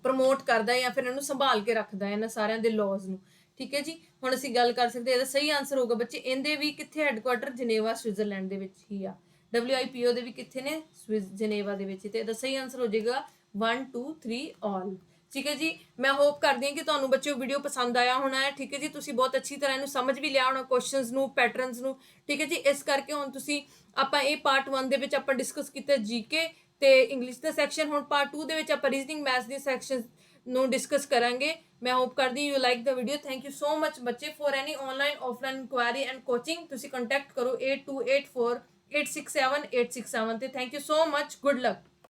Speaker 1: ਪ੍ਰਮੋਟ ਕਰਦਾ ਜਾਂ ਫਿਰ ਇਹਨੂੰ ਸੰਭਾਲ ਕੇ ਰੱਖਦਾ ਇਹਨਾਂ ਸਾਰਿਆਂ ਦੇ ਲਾਜ਼ ਨੂੰ। ਠੀਕ ਹੈ ਜੀ, ਹੁਣ ਅਸੀਂ ਗੱਲ ਕਰ ਸਕਦੇ ਇਹਦਾ ਸਹੀ ਆਨਸਰ ਹੋਊਗਾ ਬੱਚੇ, ਇਹਦੇ ਵੀ ਕਿੱਥੇ ਹੈਡਕੁਆਟਰ ਜਨੇਵਾ ਸਵਿਟਜ਼ਰਲੈਂਡ ਦੇ ਵਿੱਚ ਹੀ ਆ। WIPO ਦੇ ਵੀ ਕਿੱਥੇ ਨੇ, ਜਨੇਵਾ ਦੇ ਵਿੱਚ। ਤੇ ਇਹਦਾ ਸਹੀ ਆਨਸਰ ਹੋ ਜਾਏਗਾ 1 2 3 ਆਲ। ਠੀਕ ਹੈ ਜੀ, ਮੈਂ ਹੋਪ ਕਰਦੀ ਹਾਂ ਕਿ ਤੁਹਾਨੂੰ ਬੱਚਿਓ ਵੀਡੀਓ ਪਸੰਦ ਆਇਆ ਹੋਣਾ ਹੈ। ਠੀਕ ਹੈ ਜੀ, ਤੁਸੀਂ ਬਹੁਤ ਅੱਛੀ ਤਰ੍ਹਾਂ ਇਹਨੂੰ ਸਮਝ ਵੀ ਲਿਆ ਹੋਣਾ, ਕੁਐਸਚਨਸ ਨੂੰ, ਪੈਟਰਨਸ ਨੂੰ। ਠੀਕ ਹੈ ਜੀ, ਇਸ ਕਰਕੇ ਹੁਣ ਤੁਸੀਂ ਆਪਾਂ ਇਹ ਪਾਰਟ 1 ਦੇ ਵਿੱਚ ਆਪਾਂ ਡਿਸਕਸ ਕੀਤਾ GK ਤੇ ਇੰਗਲਿਸ਼ ਦਾ ਸੈਕਸ਼ਨ। ਹੁਣ ਪਾਰਟ 2 ਦੇ ਵਿੱਚ ਆਪਾਂ ਰੀਜ਼ਨਿੰਗ ਮੈਥਸ ਦੇ ਸੈਕਸ਼ਨ ਨੂੰ ਡਿਸਕਸ ਕਰਾਂਗੇ। ਮੈਂ ਹੋਪ ਕਰਦੀ ਯੂ ਲਾਈਕ ਦਾ video. Thank you so much ਬੱਚੇ। For any online offline enquiry and coaching ਤੁਸੀਂ ਕੰਟੈਕਟ ਕਰੋ 8284867867 ਤੇ thank you so much. Good luck.